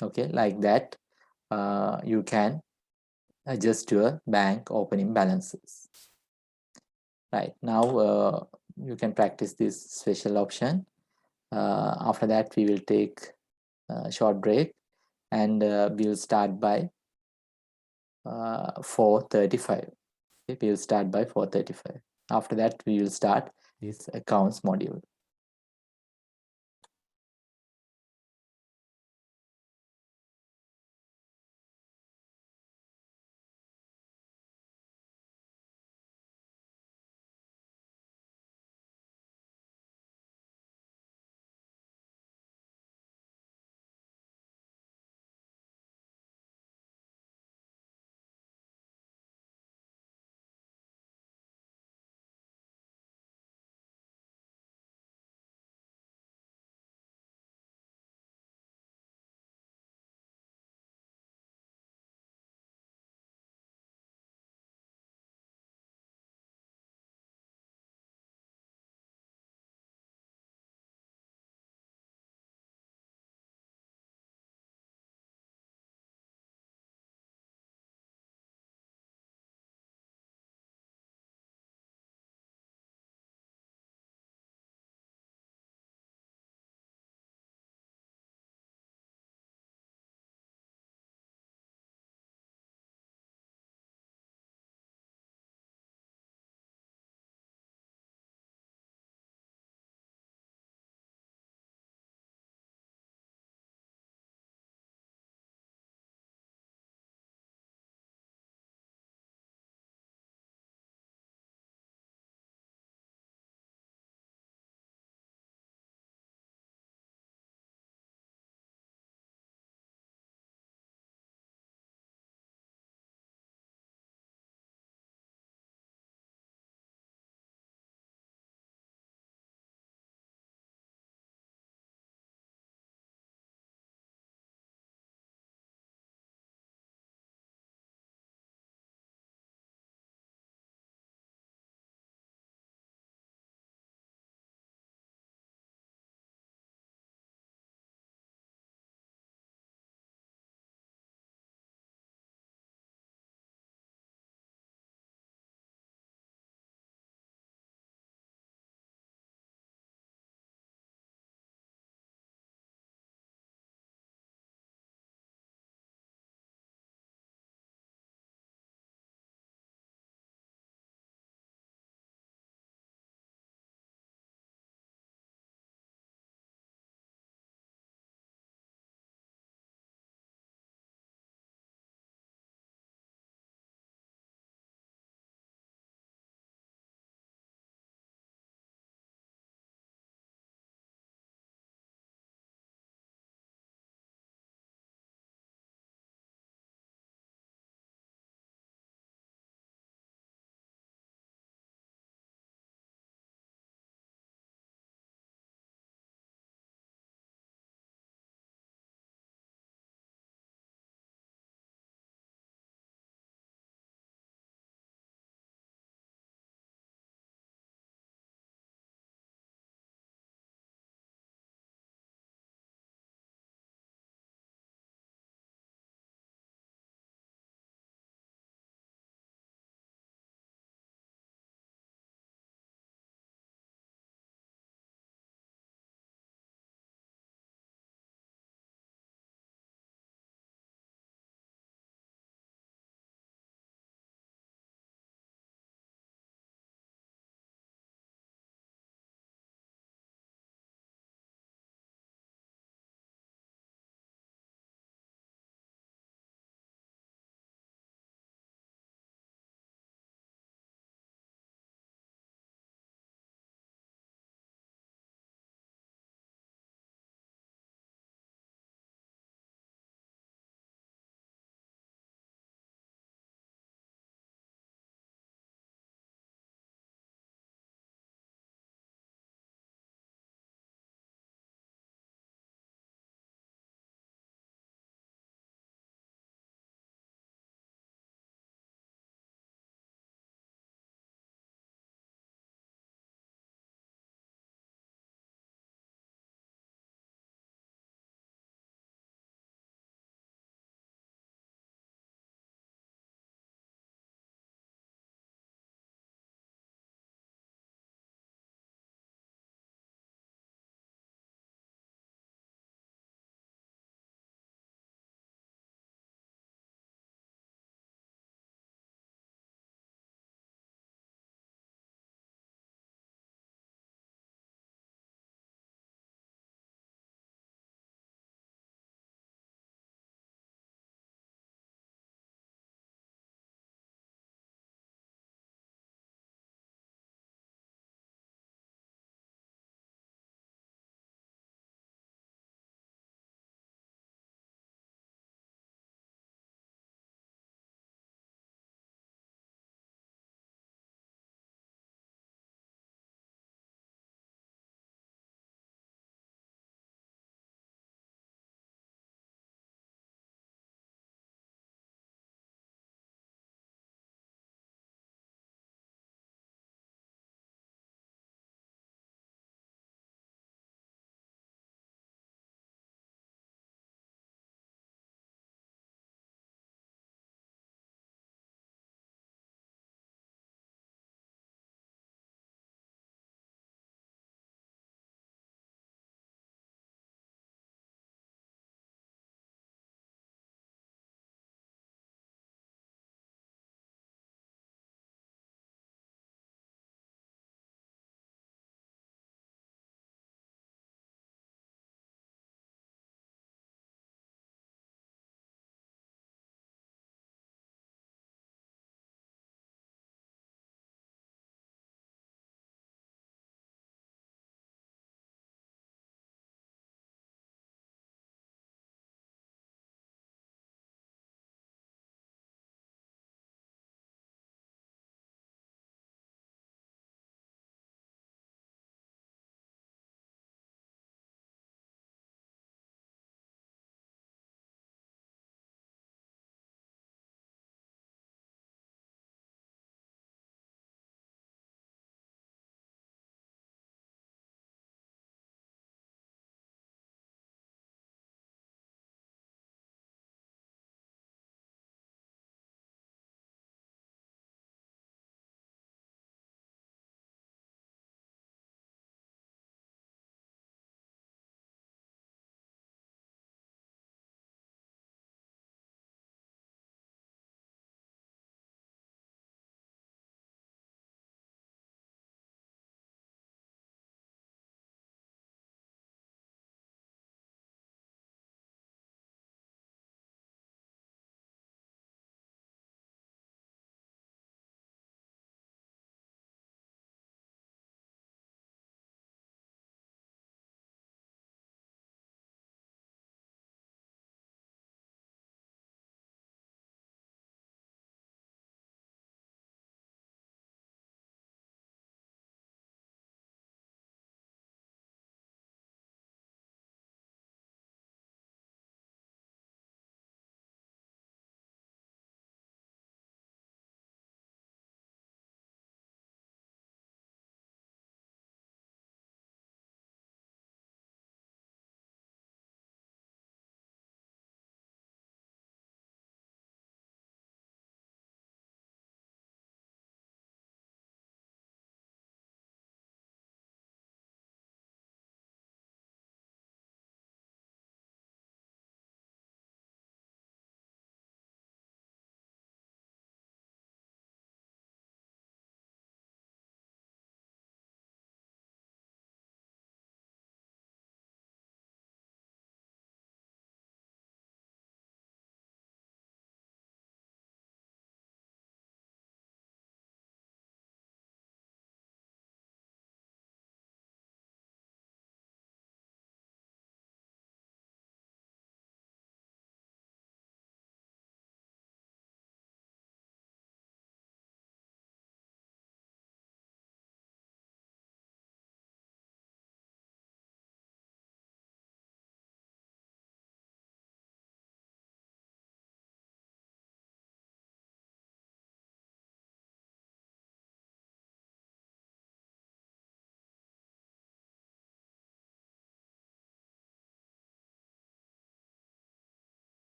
Okay, like that, you can adjust your bank opening balances. Right, now you can practice this special option. After that, we will take a short break, and we'll start by 4:35. Okay, we'll start by 4:35. After that, we will start this accounts module.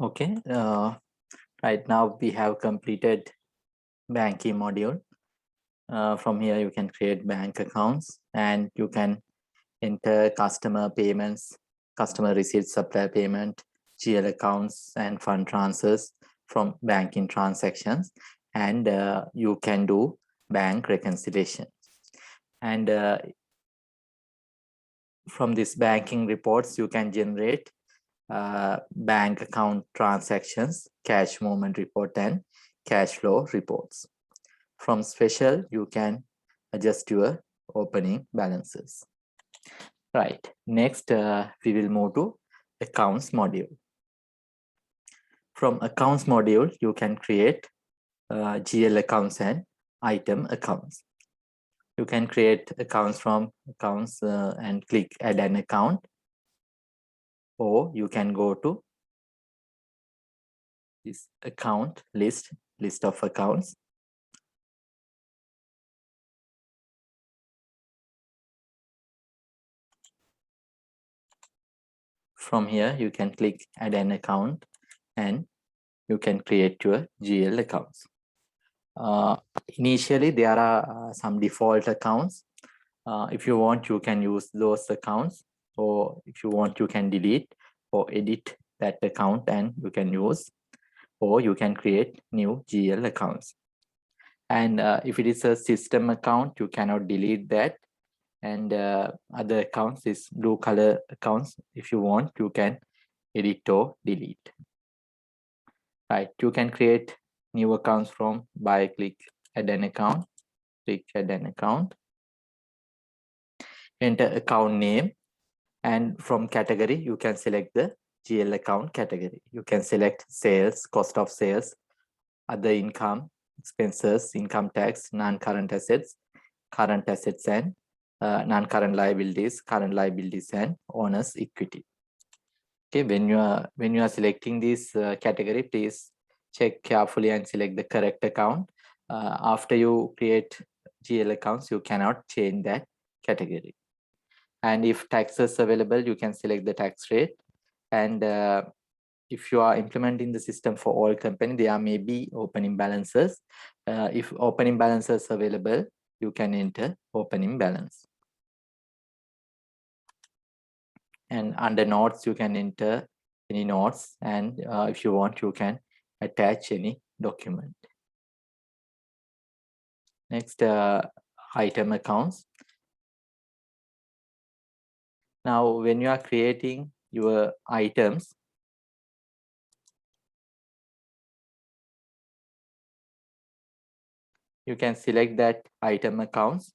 Okay, right now we have completed banking module. From here you can create bank accounts and you can enter customer payments, customer receipts, supplier payment, GL accounts and fund transfers from banking transactions, and you can do bank reconciliation. And from this banking reports you can generate bank account transactions, cash movement report and cash flow reports. From special you can adjust your opening balances. Right, next we will move to accounts module. From accounts module you can create GL accounts and item accounts. You can create accounts from accounts and click add an account, or you can go to this account list of accounts. From here you can click add an account and you can create your GL accounts. Initially there are some default accounts. If you want you can use those accounts, or if you want you can delete or edit that account and you can use, or you can create new GL accounts. And if it is a system account you cannot delete that, and other accounts is blue color accounts. If you want you can edit or delete. Right, you can create new accounts from by click add an account, click add an account, enter account name, and from category you can select the GL account category. You can select sales, cost of sales, other income, expenses, income tax, non-current assets, current assets, and non-current liabilities, current liabilities, and owner's equity. Okay, when you are selecting this category, please check carefully and select the correct account. After you create GL accounts, you cannot change that category. And if taxes available, you can select the tax rate. And if you are implementing the system for all company, there may be opening balances. If opening balances available, you can enter opening balance. And under notes you can enter any notes, and if you want you can attach any document. Next, item accounts. Now when you are creating your items, you can select that item accounts.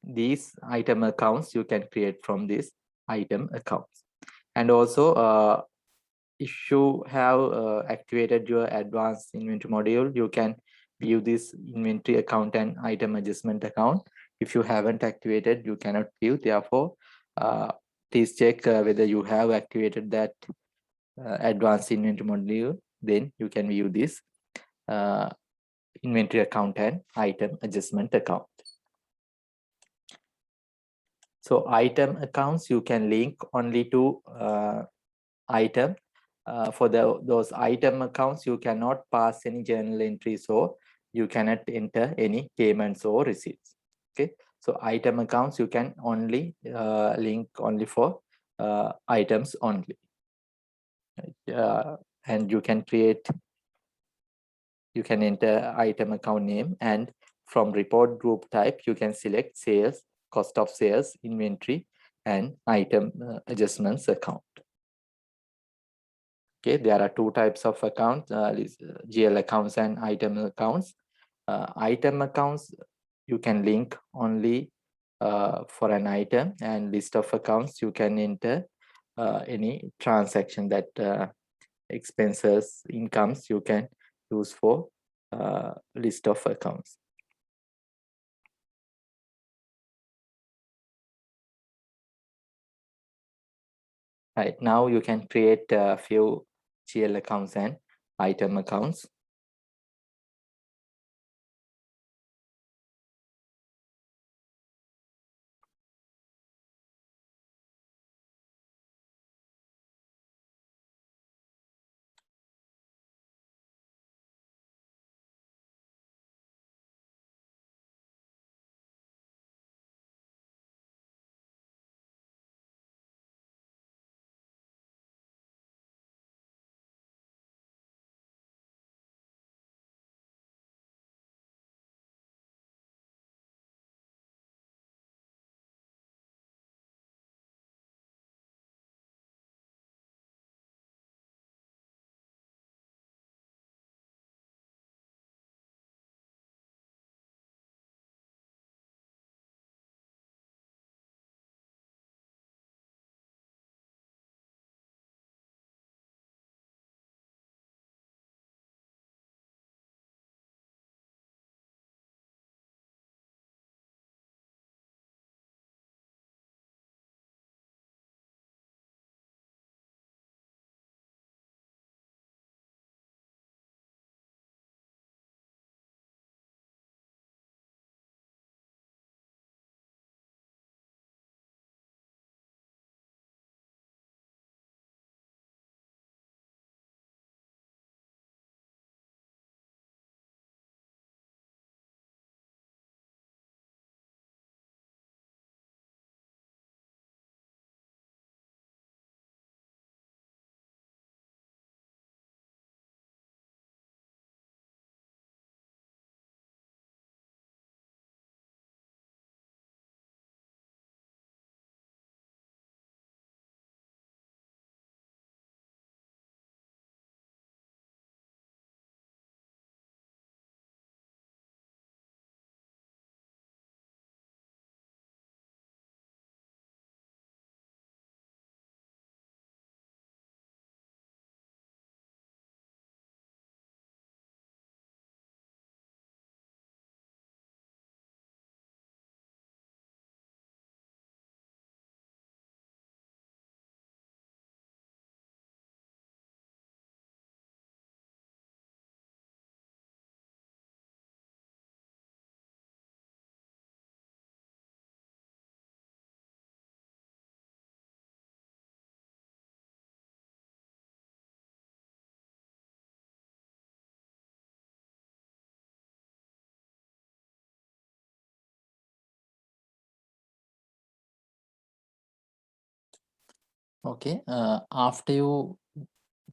These item accounts you can create from these item accounts. And also if you have activated your advanced inventory module, you can view this inventory account and item adjustment account. If you haven't activated, you cannot view. Therefore please check whether you have activated that advanced inventory module, then you can view this inventory account and item adjustment account. So item accounts you can link only to item. For those item accounts you cannot pass any journal entries, or you cannot enter any payments or receipts. Okay, so item accounts you can only link only for items only. And you can enter item account name, and from report group type you can select sales, cost of sales, inventory, and item adjustments account. Okay, there are two types of accounts, GL accounts and item accounts. Item accounts you can link only for an item, and list of accounts you can enter any transaction, that expenses, incomes you can use for list of accounts. Right, now you can create a few GL accounts and item accounts. Okay, after you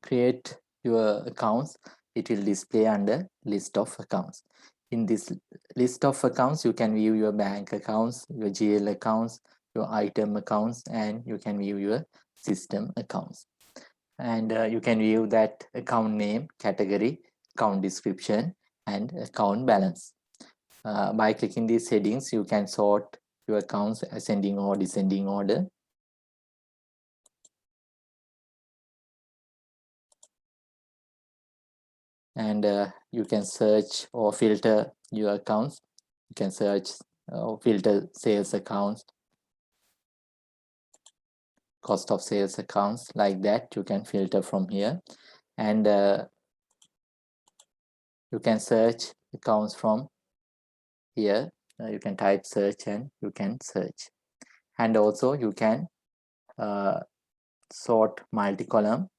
create your accounts, it will display under list of accounts. In this list of accounts, you can view your bank accounts, your GL accounts, your item accounts, and you can view your system accounts. And you can view that account name, category, account description, and account balance. By clicking these headings, you can sort your accounts ascending or descending order. And you can search or filter your accounts. You can search or filter sales accounts, cost of sales accounts, like that. You can filter from here. And you can search accounts from here. You can type search and you can search. And also you can sort multi-column.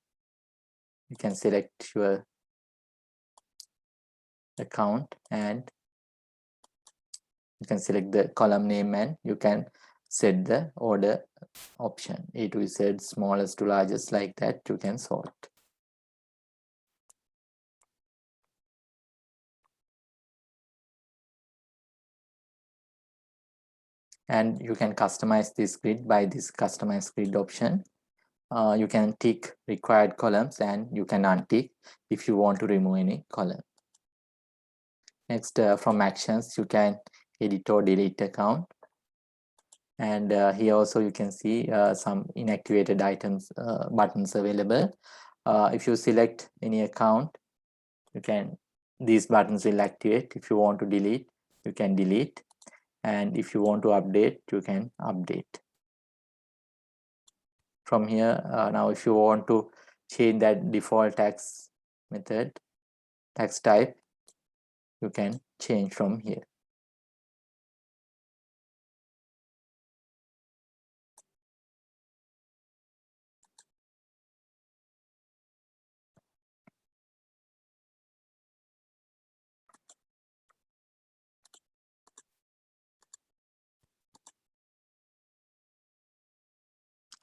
You can select your account and you can select the column name and you can set the order option. A to Z, smallest to largest, like that you can sort. And you can customize this grid by this customize grid option. You can tick required columns and you can untick if you want to remove any column. Next, from actions, you can edit or delete account. And here also you can see some inactivated items buttons available. If you select any account, these buttons will activate. If you want to delete, you can delete. And if you want to update, you can update. From here, now if you want to change that default tax method, tax type, you can change from here.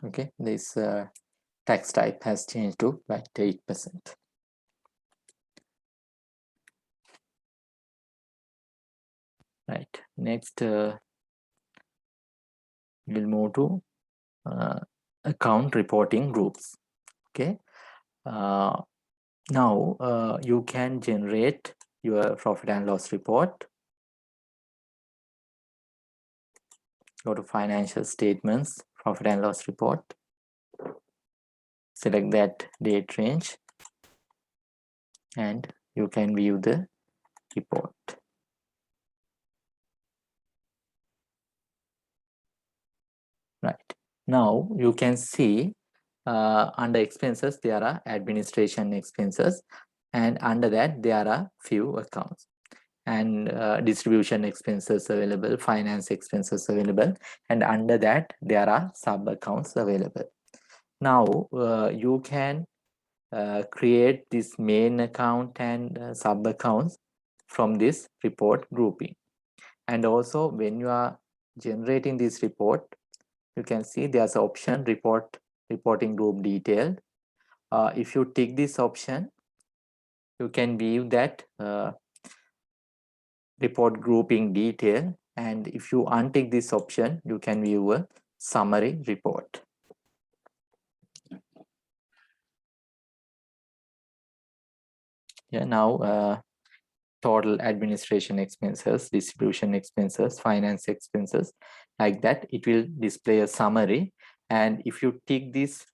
Okay, this tax type has changed to VAT 8%. Right, next we'll move to account reporting groups. Okay, now you can generate your profit and loss report. Go to financial statements, profit and loss report. Select that date range and you can view the report. Right, now you can see under expenses there are administration expenses, and under that there are few accounts, and distribution expenses available, finance expenses available, and under that there are sub accounts available. Now you can create this main account and sub accounts from this report grouping. And also when you are generating this report, you can see there's an option reporting group detailed. If you tick this option, you can view that report grouping detail, and if you untick this option, you can view a summary report. Yeah, now total administration expenses, distribution expenses, finance expenses, like that, it will display a summary. And if you tick this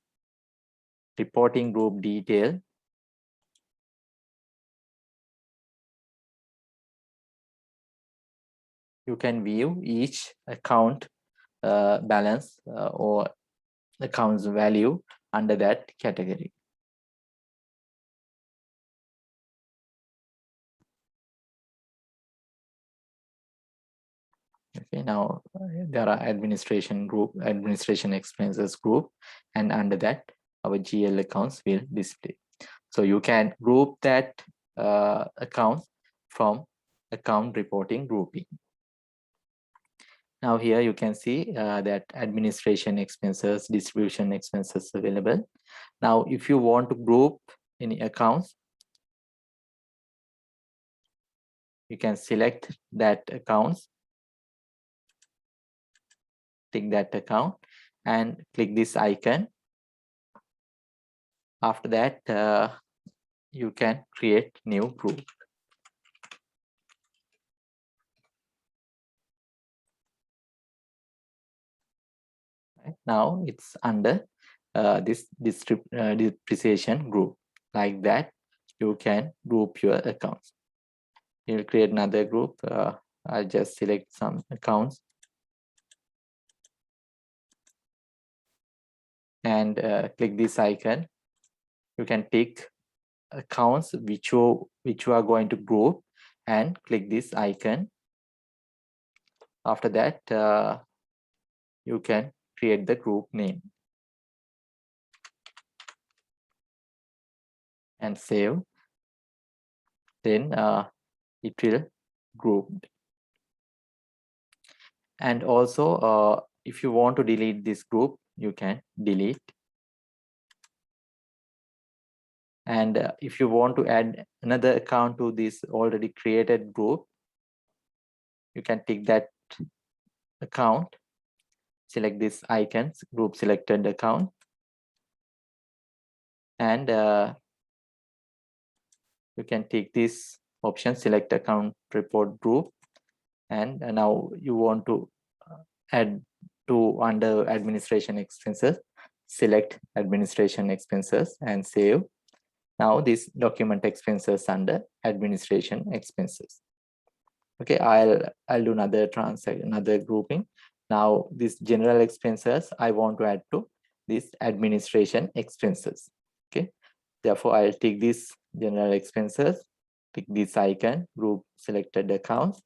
reporting group detail, you can view each account balance or accounts value under that category. Okay, now there are administration expenses group, and under that our GL accounts will display. So you can group that account from account reporting grouping. Now here you can see that administration expenses, distribution expenses available. Now if you want to group any accounts, you can select that accounts, tick that account and click this icon. After that, you can create new group. Right? Now it's under this depreciation group. Like that, you can group your accounts. You'll create another group. I'll just select some accounts and click this icon. You can tick accounts which you are going to group and click this icon. After that, you can create the group name and save. Then it will group. And also, if you want to delete this group, you can delete. And if you want to add another account to this already created group, you can tick that account, select this icon, group selected account, and you can tick this option, select account report group. And now you want to add to under administration expenses, select administration expenses and save. Now this document expenses under administration expenses. Okay, I'll do another grouping. Now this general expenses I want to add to this administration expenses. Okay, therefore I'll take this general expenses, click this icon, group selected accounts,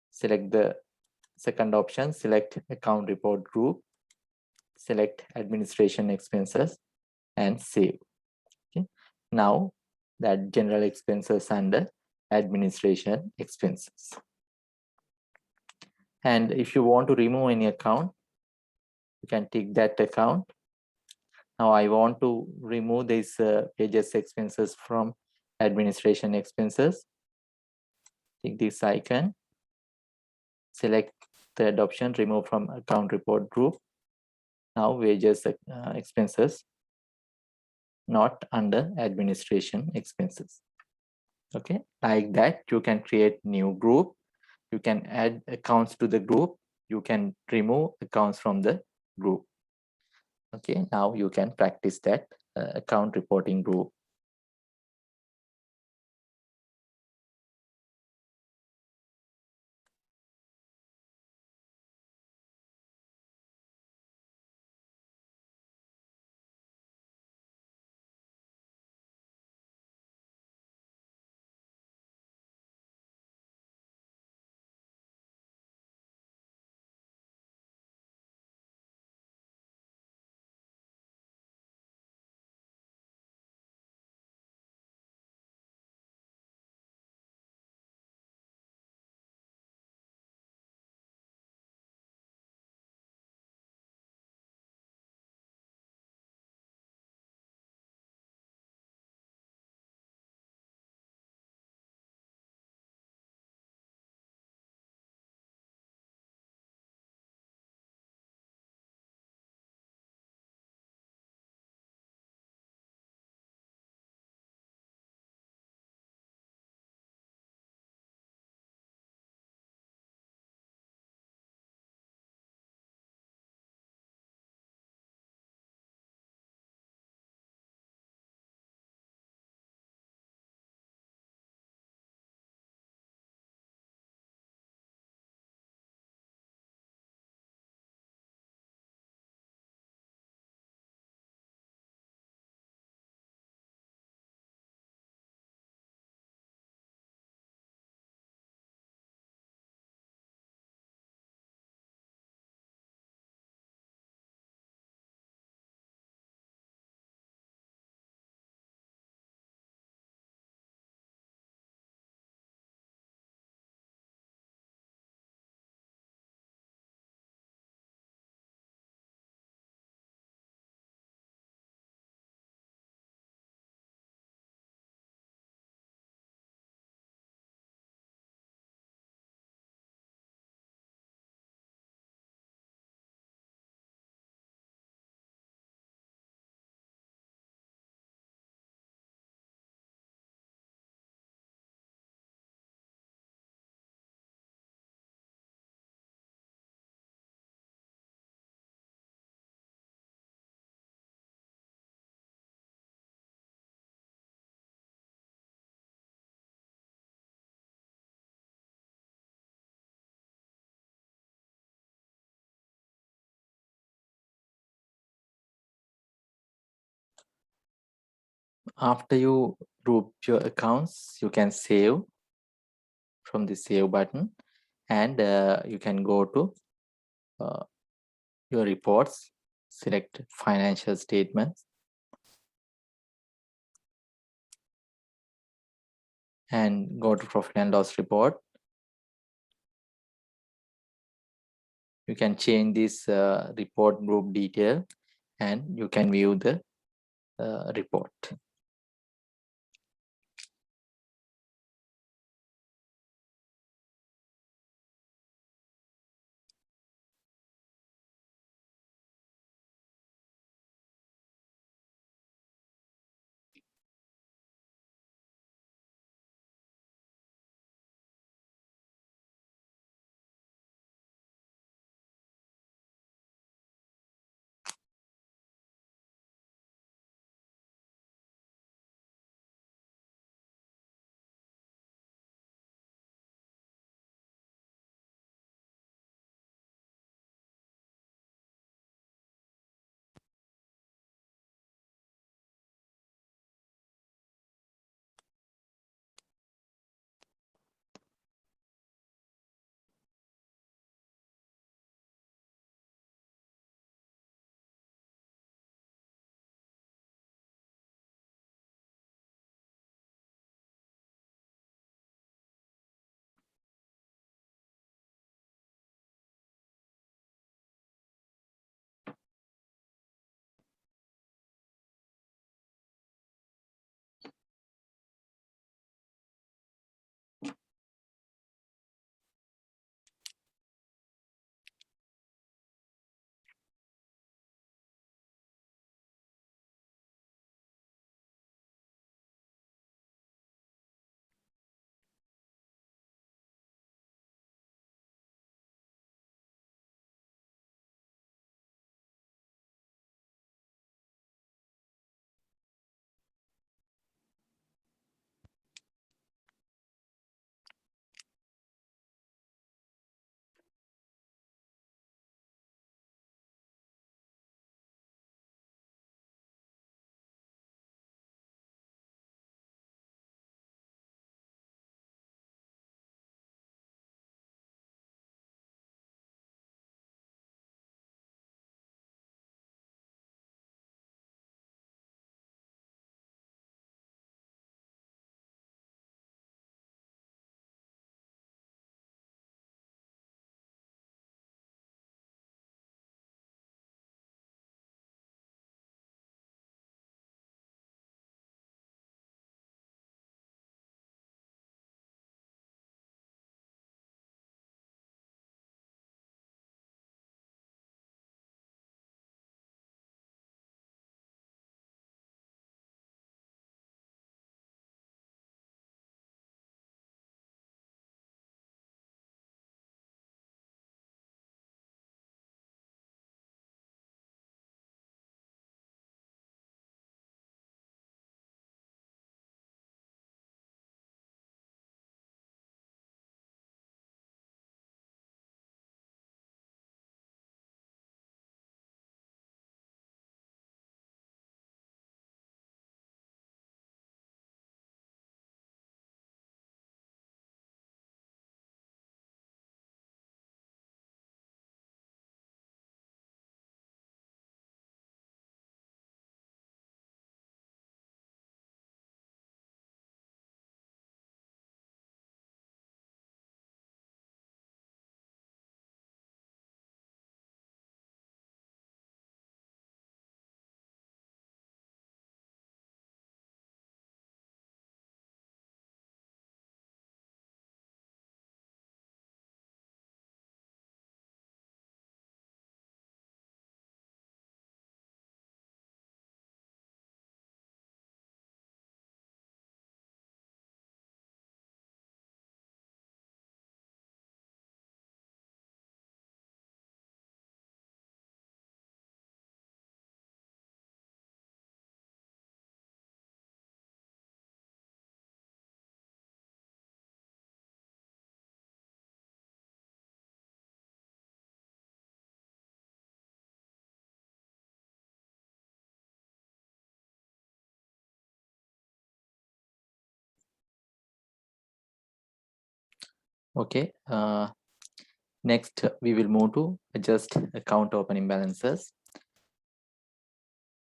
select the second option, select account report group, select administration expenses and save. Okay, now that general expenses under administration expenses. And if you want to remove any account, you can tick that account. Now I want to remove these pages expenses from administration expenses. Tick this icon, select the option, remove from account report group. Now wages expenses, not under administration expenses. Okay, like that you can create new group. You can add accounts to the group. You can remove accounts from the group. Okay, now you can practice that account reporting group. After you group your accounts, you can save from the save button, and you can go to your reports, select financial statements, and go to profit and loss report. You can change this report group detail, and you can view the report. Okay. Next, we will move to adjust account opening balances.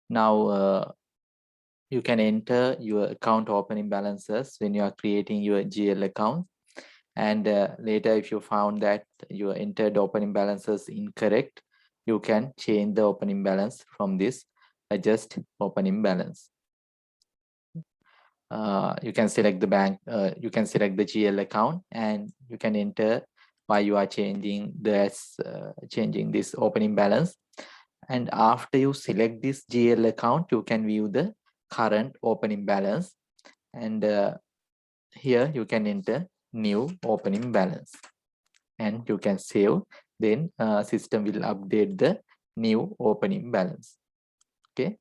Now, you can enter your account opening balances when you are creating your GL account. And later, if you found that you entered opening balances incorrect, you can change the opening balance from this adjust opening balance. You can select the bank, you can select the GL account, and you can enter why you are changing this opening balance. And after you select this GL account, you can view the current opening balance, and here you can enter new opening balance, and you can save. Then system will update the new opening balance. Okay.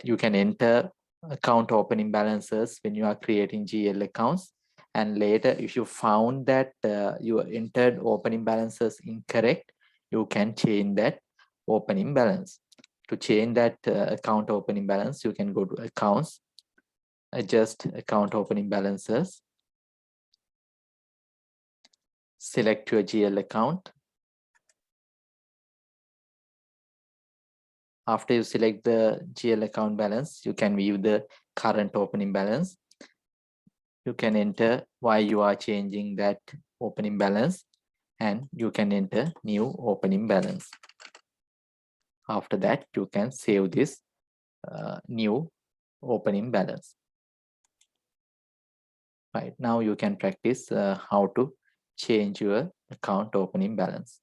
You can enter account opening balances when you are creating GL accounts, and later if you found that you entered opening balances incorrect, you can change that opening balance. To change that account opening balance, you can go to accounts, adjust account opening balances, select your GL account. After you select the GL account balance, you can view the current opening balance. You can enter why you are changing that opening balance, and you can enter new opening balance. After that, you can save this new opening balance. Right now, you can practice how to change your account opening balance.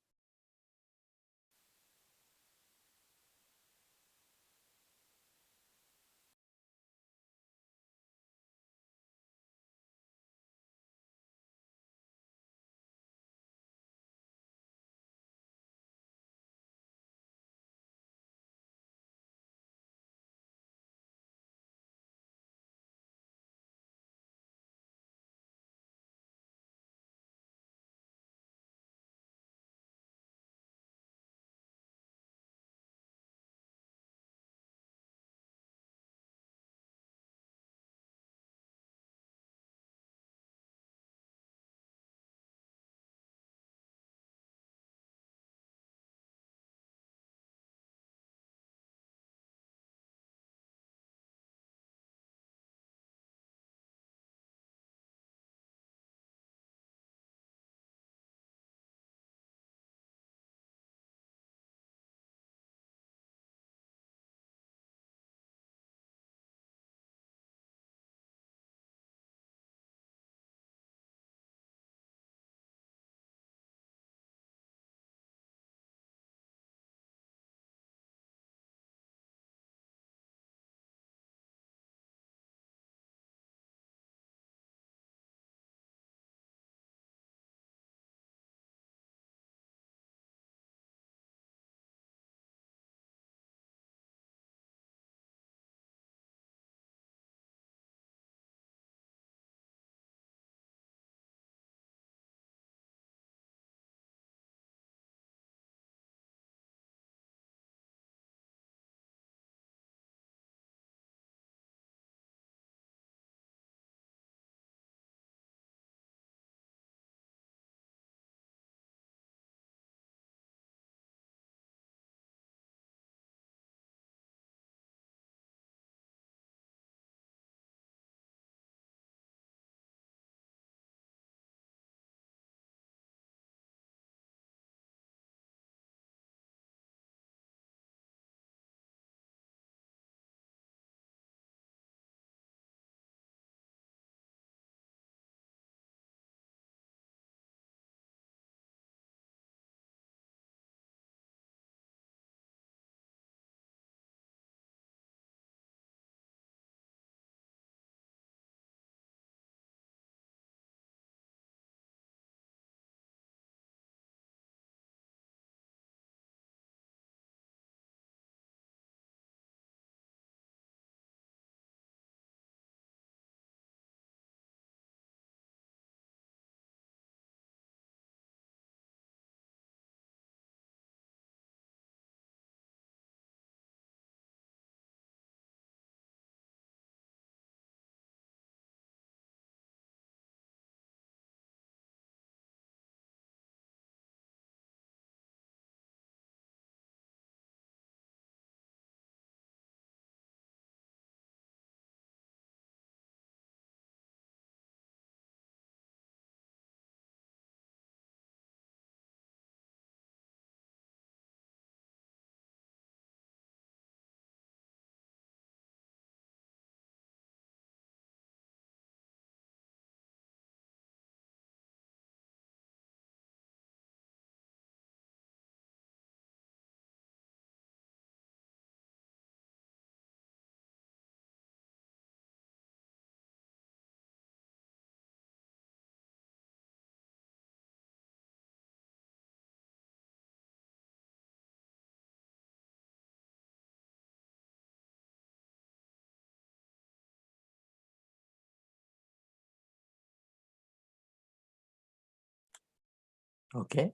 Okay,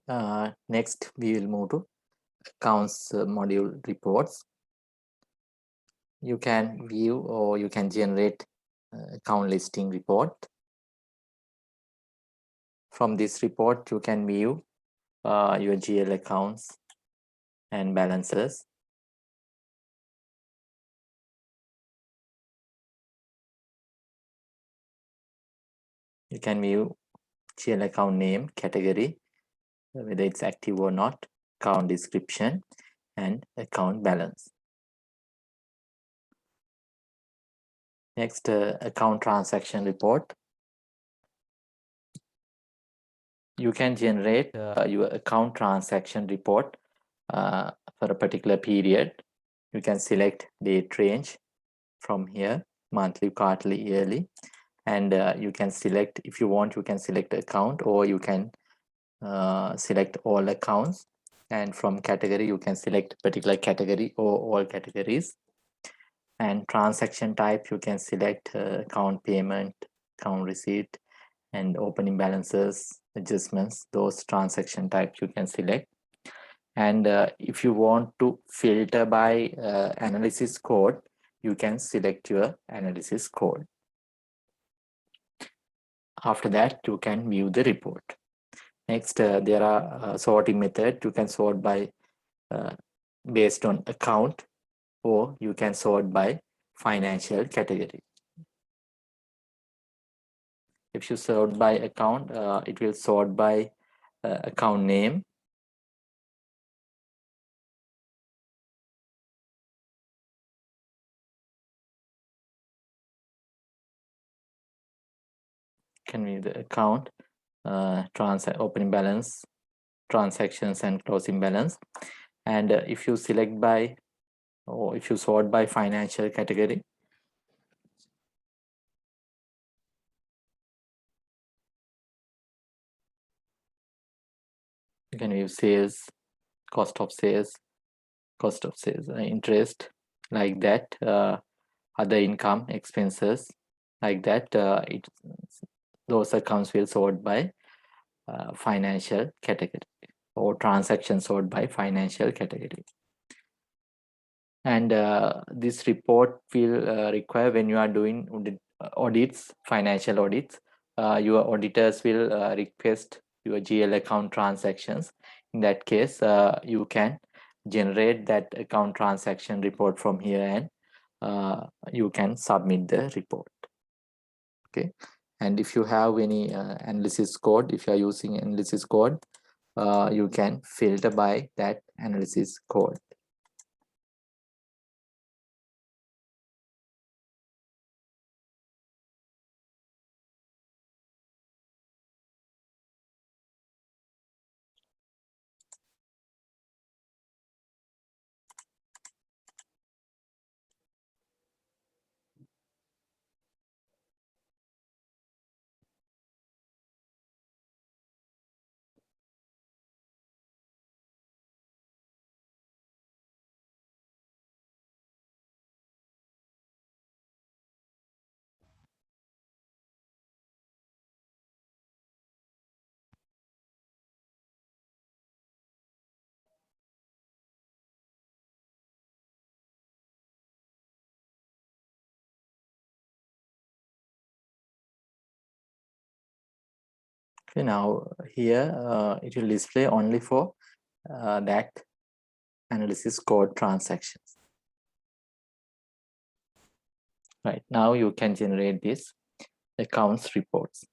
next we will move to accounts module reports. You can view or you can generate account listing report. From this report, you can view your GL accounts and balances. You can view GL account name, category, whether it's active or not, account description, and account balance. Next, account transaction report. You can generate your account transaction report for a particular period. You can select date range from here, monthly, quarterly, yearly, and you can select, if you want, you can select account, or you can select all accounts, and from category you can select particular category or all categories. And transaction type, you can select account payment, account receipt, and opening balances, adjustments. Those transaction types you can select. And if you want to filter by analysis code, you can select your analysis code. After that, you can view the report. Next, there are sorting method. You can sort by based on account, or you can sort by financial category. If you sort by account, it will sort by account name, can view the account, opening balance, transactions, and closing balance. And if you select by, or if you sort by financial category, you can view sales, cost of sales, interest, like that, other income, expenses, like that. Those accounts will sort by financial category, or transaction sort by financial category. And this report will require when you are doing audits, financial audits, your auditors will request your GL account transactions. In that case, you can generate that account transaction report from here, and you can submit the report. Okay, and if you have any analysis code, if you are using analysis code, you can filter by that analysis code. Okay, now here it will display only for that analysis code transactions. Right, now you can generate this accounts reports.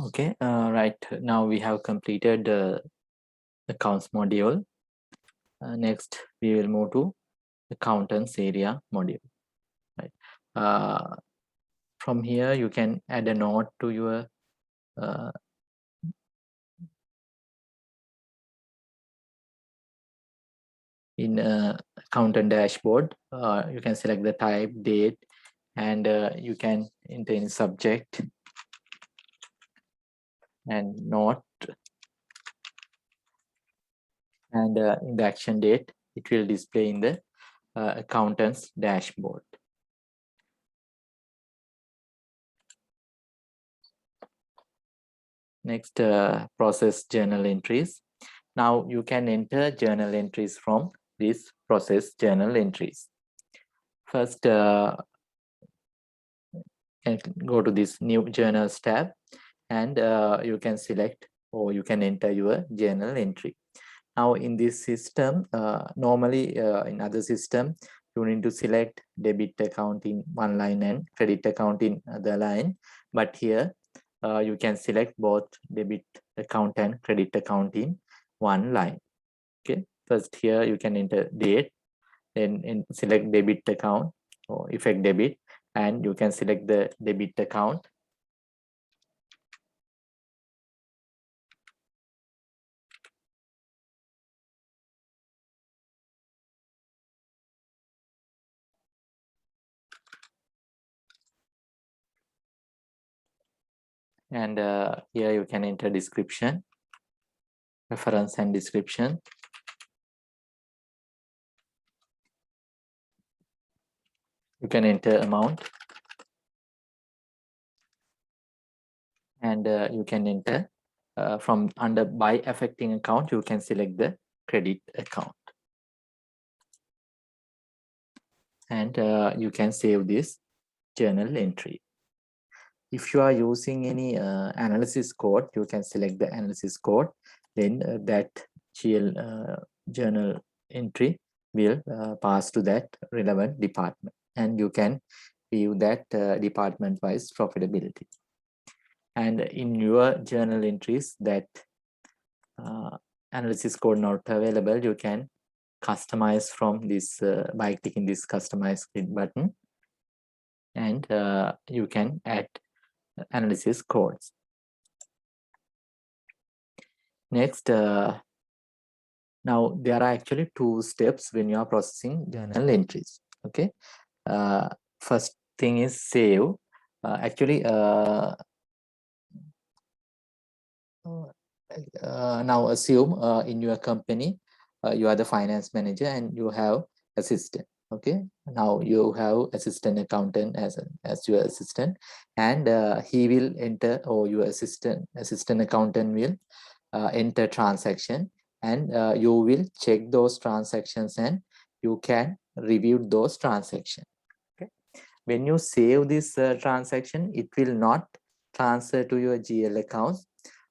Okay, right now we have completed the accounts module. Next, we will move to accountants area module. Right. From here, you can add a note to your in accountant dashboard. You can select the type, date, and you can enter in subject and note, and in the action date, it will display in the accountant's dashboard. Next, process journal entries. Now you can enter journal entries from this process journal entries. First, can go to this new journals tab, and you can select or you can enter your journal entry. Now in this system, normally in other system, you need to select debit account in one line and credit account in other line. But here you can select both debit account and credit account in one line. Okay, first here you can enter date, then select debit account or effect debit, and you can select the debit account. And here you can enter description, reference and description. You can enter amount, and you can enter from under by affecting account, you can select the credit account, and you can save this journal entry. If you are using any analysis code, you can select the analysis code, then that journal entry will pass to that relevant department, and you can view that department-wise profitability. And in your journal entries that analysis code not available, you can customize from this by clicking this customize grid button, and you can add analysis codes. Next, now there are actually two steps when you are processing journal entries. Okay, first thing is save. Now assume in your company you are the finance manager and you have assistant. Okay, now you have assistant accountant as your assistant, and he will enter, or your assistant accountant will enter transaction, and you will check those transactions and you can review those transactions. Okay, when you save this transaction, it will not transfer to your GL accounts.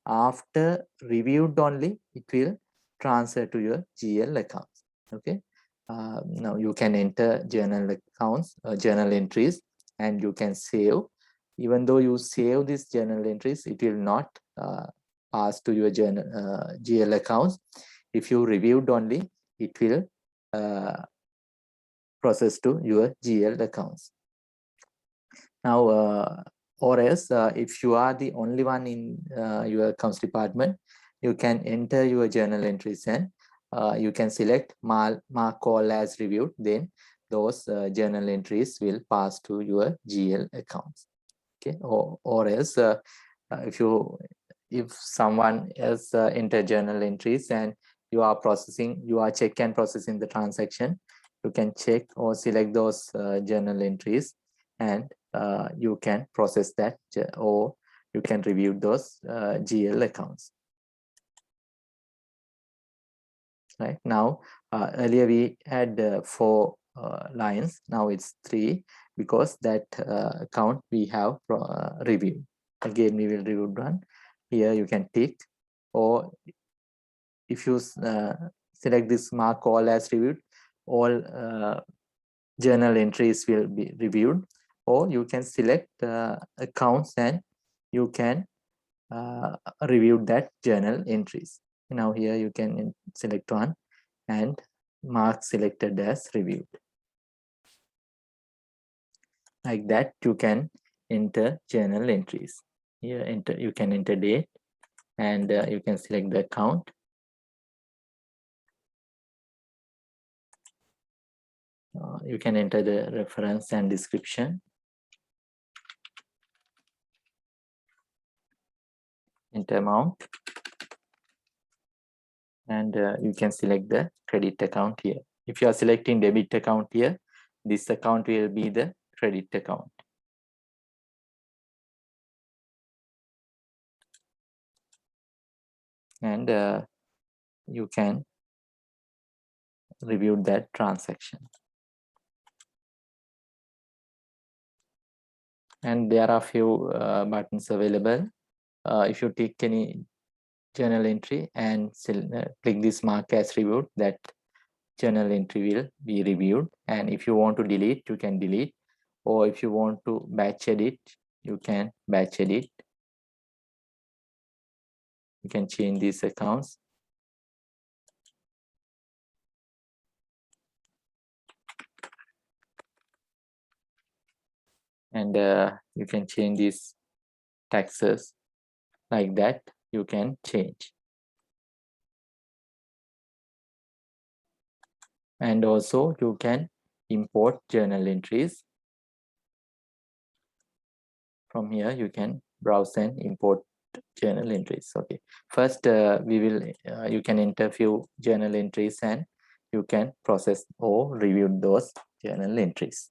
After reviewed only, it will transfer to your GL accounts. Okay, now you can enter journal accounts, journal entries, and you can save. Even though you save these journal entries, it will not pass to your journal GL accounts. If you reviewed only, it will process to your GL accounts. Now, or else, if you are the only one in your accounts department, you can enter your journal entries, and you can select mark all as reviewed. Then those journal entries will pass to your GL accounts. Okay, or else, if someone else enter journal entries and you are check and processing the transaction, you can check or select those journal entries, and you can process that, or you can review those GL accounts. Right now, earlier we had 4 lines. Now it's 3, because that account we have reviewed. Again, we will review one. Here you can tick, or if you select this mark all as reviewed, all journal entries will be reviewed, or you can select accounts and you can reviewed that journal entries. Now here you can select one and mark selected as reviewed. Like that, you can enter journal entries. Here you can enter date, and you can select the account. You can enter the reference and description. Enter amount, and you can select the credit account here. If you are selecting debit account here, this account will be the credit account. And you can review that transaction. And there are few buttons available. If you take any journal entry and click this mark as reviewed, that journal entry will be reviewed. And if you want to delete, you can delete, or if you want to batch edit, you can batch edit. You can change these accounts. And you can change these taxes. Like that, you can change. And also you can import journal entries. From here you can browse and import journal entries. Okay, first you can enter few journal entries, and you can process or review those journal entries.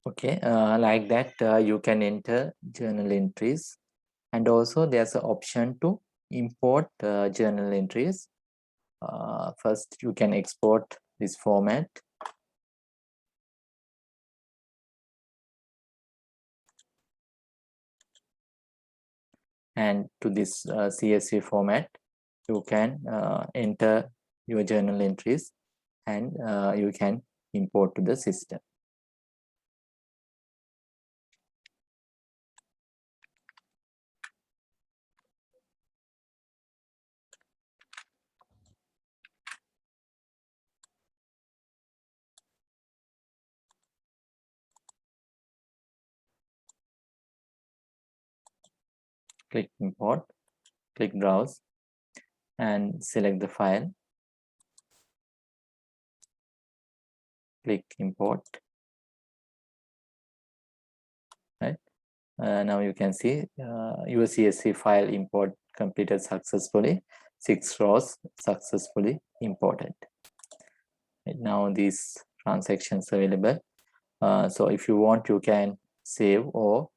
Okay, like that, you can enter journal entries, and also there's an option to import journal entries. First, you can export this format. And to this CSV format, you can enter your journal entries and you can import to the system. Click import, click browse, and select the file. Click import. Right. Now you can see your CSV file import completed successfully. 6 rows successfully imported. Right. Now these transactions available. So if you want, you can save or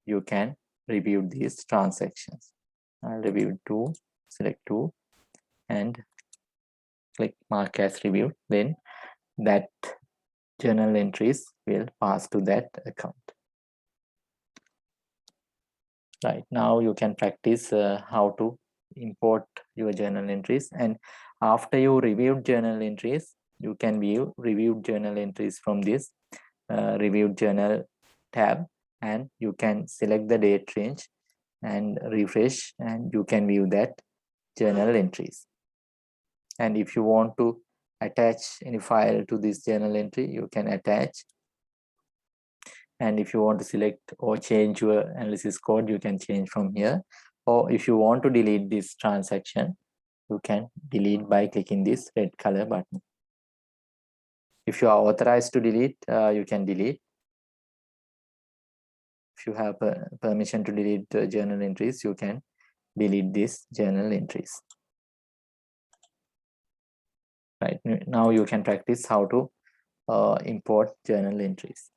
you can review these transactions. I'll review 2, select 2 and click mark as reviewed. Then that journal entries will pass to that account. Right, now you can practice how to import your journal entries, and after you reviewed journal entries, you can view reviewed journal entries from this reviewed journal tab, and you can select the date range and refresh, and you can view that journal entries. And if you want to attach any file to this journal entry, you can attach. And if you want to select or change your analysis code, you can change from here. Or if you want to delete this transaction, you can delete by clicking this red color button. If you are authorized to delete, you can delete. If you have permission to delete journal entries, you can delete these journal entries. Right, now you can practice how to import journal entries.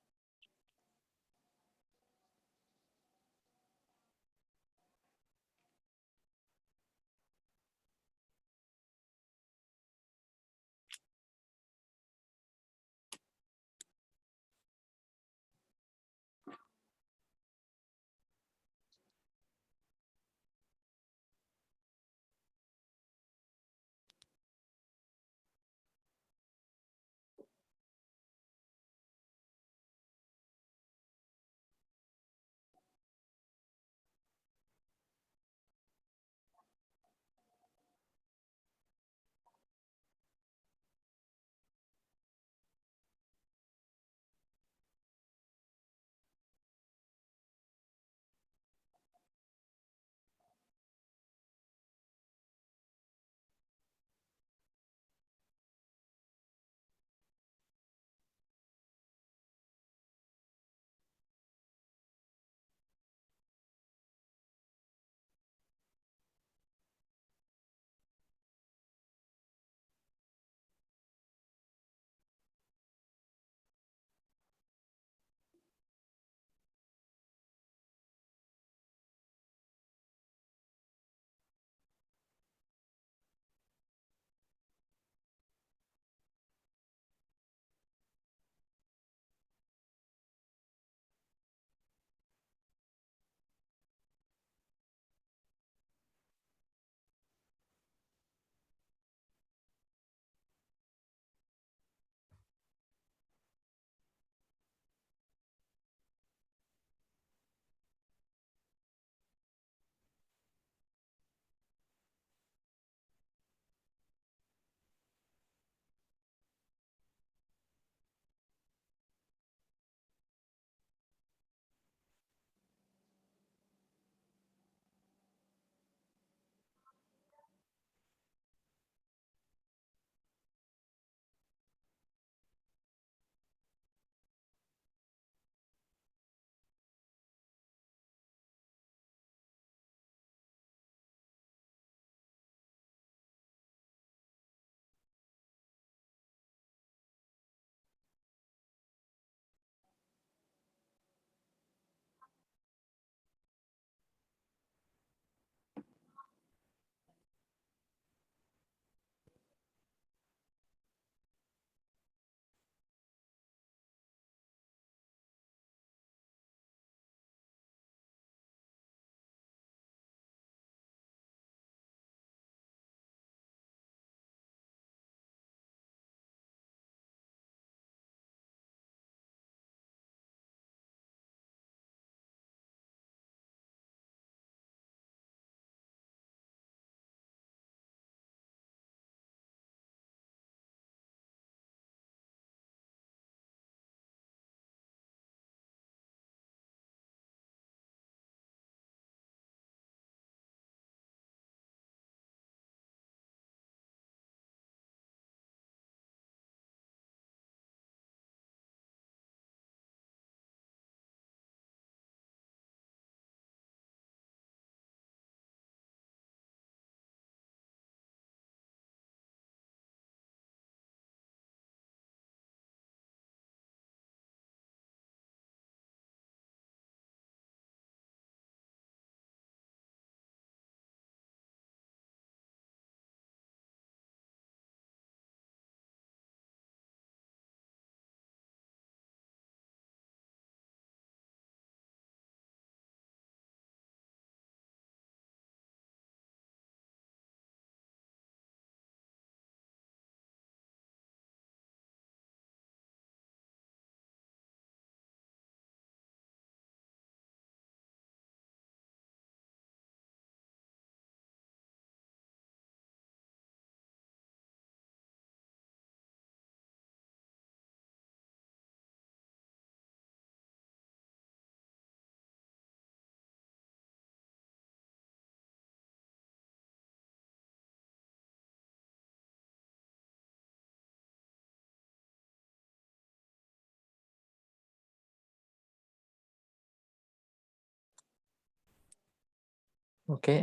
Okay,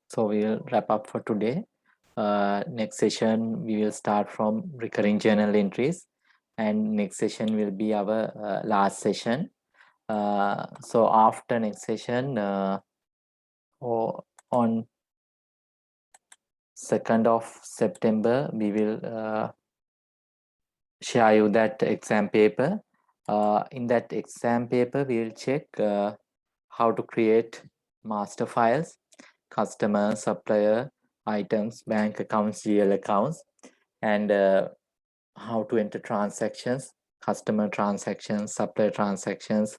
so we will wrap up for today. Next session, we will start from recurring journal entries, and next session will be our last session. So after next session, or on 2nd of September, we will share you that exam paper. In that exam paper, we will check how to create master files, customer, supplier, items, bank accounts, GL accounts, and how to enter transactions, customer transactions, supplier transactions,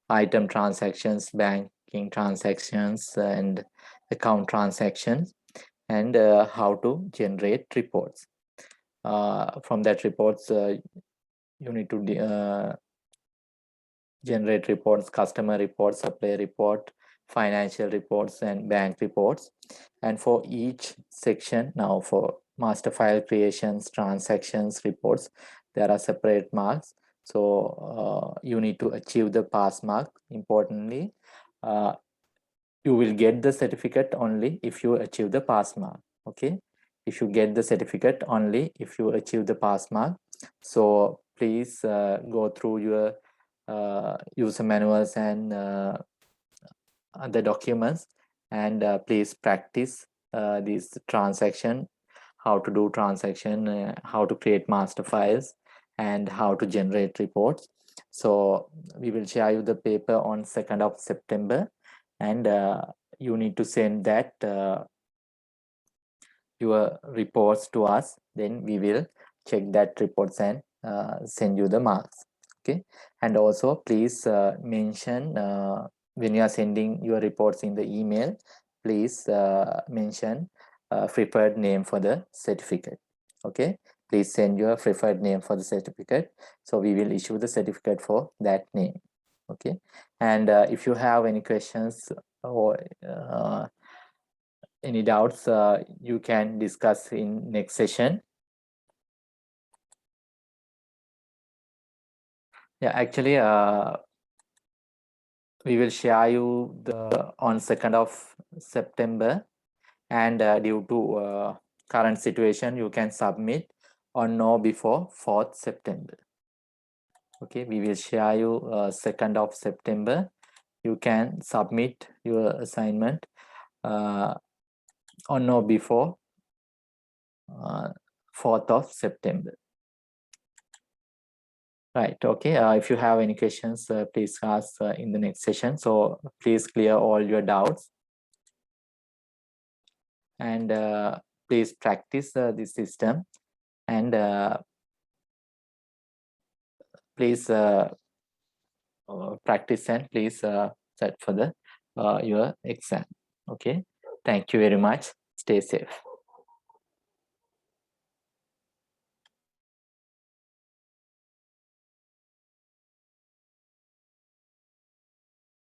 item transactions, banking transactions, and account transactions, and how to generate reports. From that reports, you need to generate reports, customer reports, supplier report, financial reports, and bank reports. And for each section, now for master file creations, transactions, reports, there are separate marks. So you need to achieve the pass mark. Importantly, you will get the certificate only if you achieve the pass mark. Okay, if you get the certificate only if you achieve the pass mark. So please go through your user manuals and other documents, and please practice this transaction, how to do transaction, how to create master files, and how to generate reports. So we will share you the paper on 2nd of September, and you need to send that your reports to us. Then we will check that reports and send you the marks. Okay, and also please mention when you are sending your reports in the email, please mention preferred name for the certificate. Okay, please send your preferred name for the certificate, so we will issue the certificate for that name. Okay, and if you have any questions or any doubts, you can discuss in next session. Yeah, actually, we will share you the on 2nd of September, and due to current situation, you can submit or no before 4th September. Okay, we will share you 2nd of September. You can submit your assignment or no before 4th of September. Right. Okay. If you have any questions, please ask in the next session. So please clear all your doubts, and please practice this system, and please practice, and please set for the your exam. Okay. Thank you very much. Stay safe.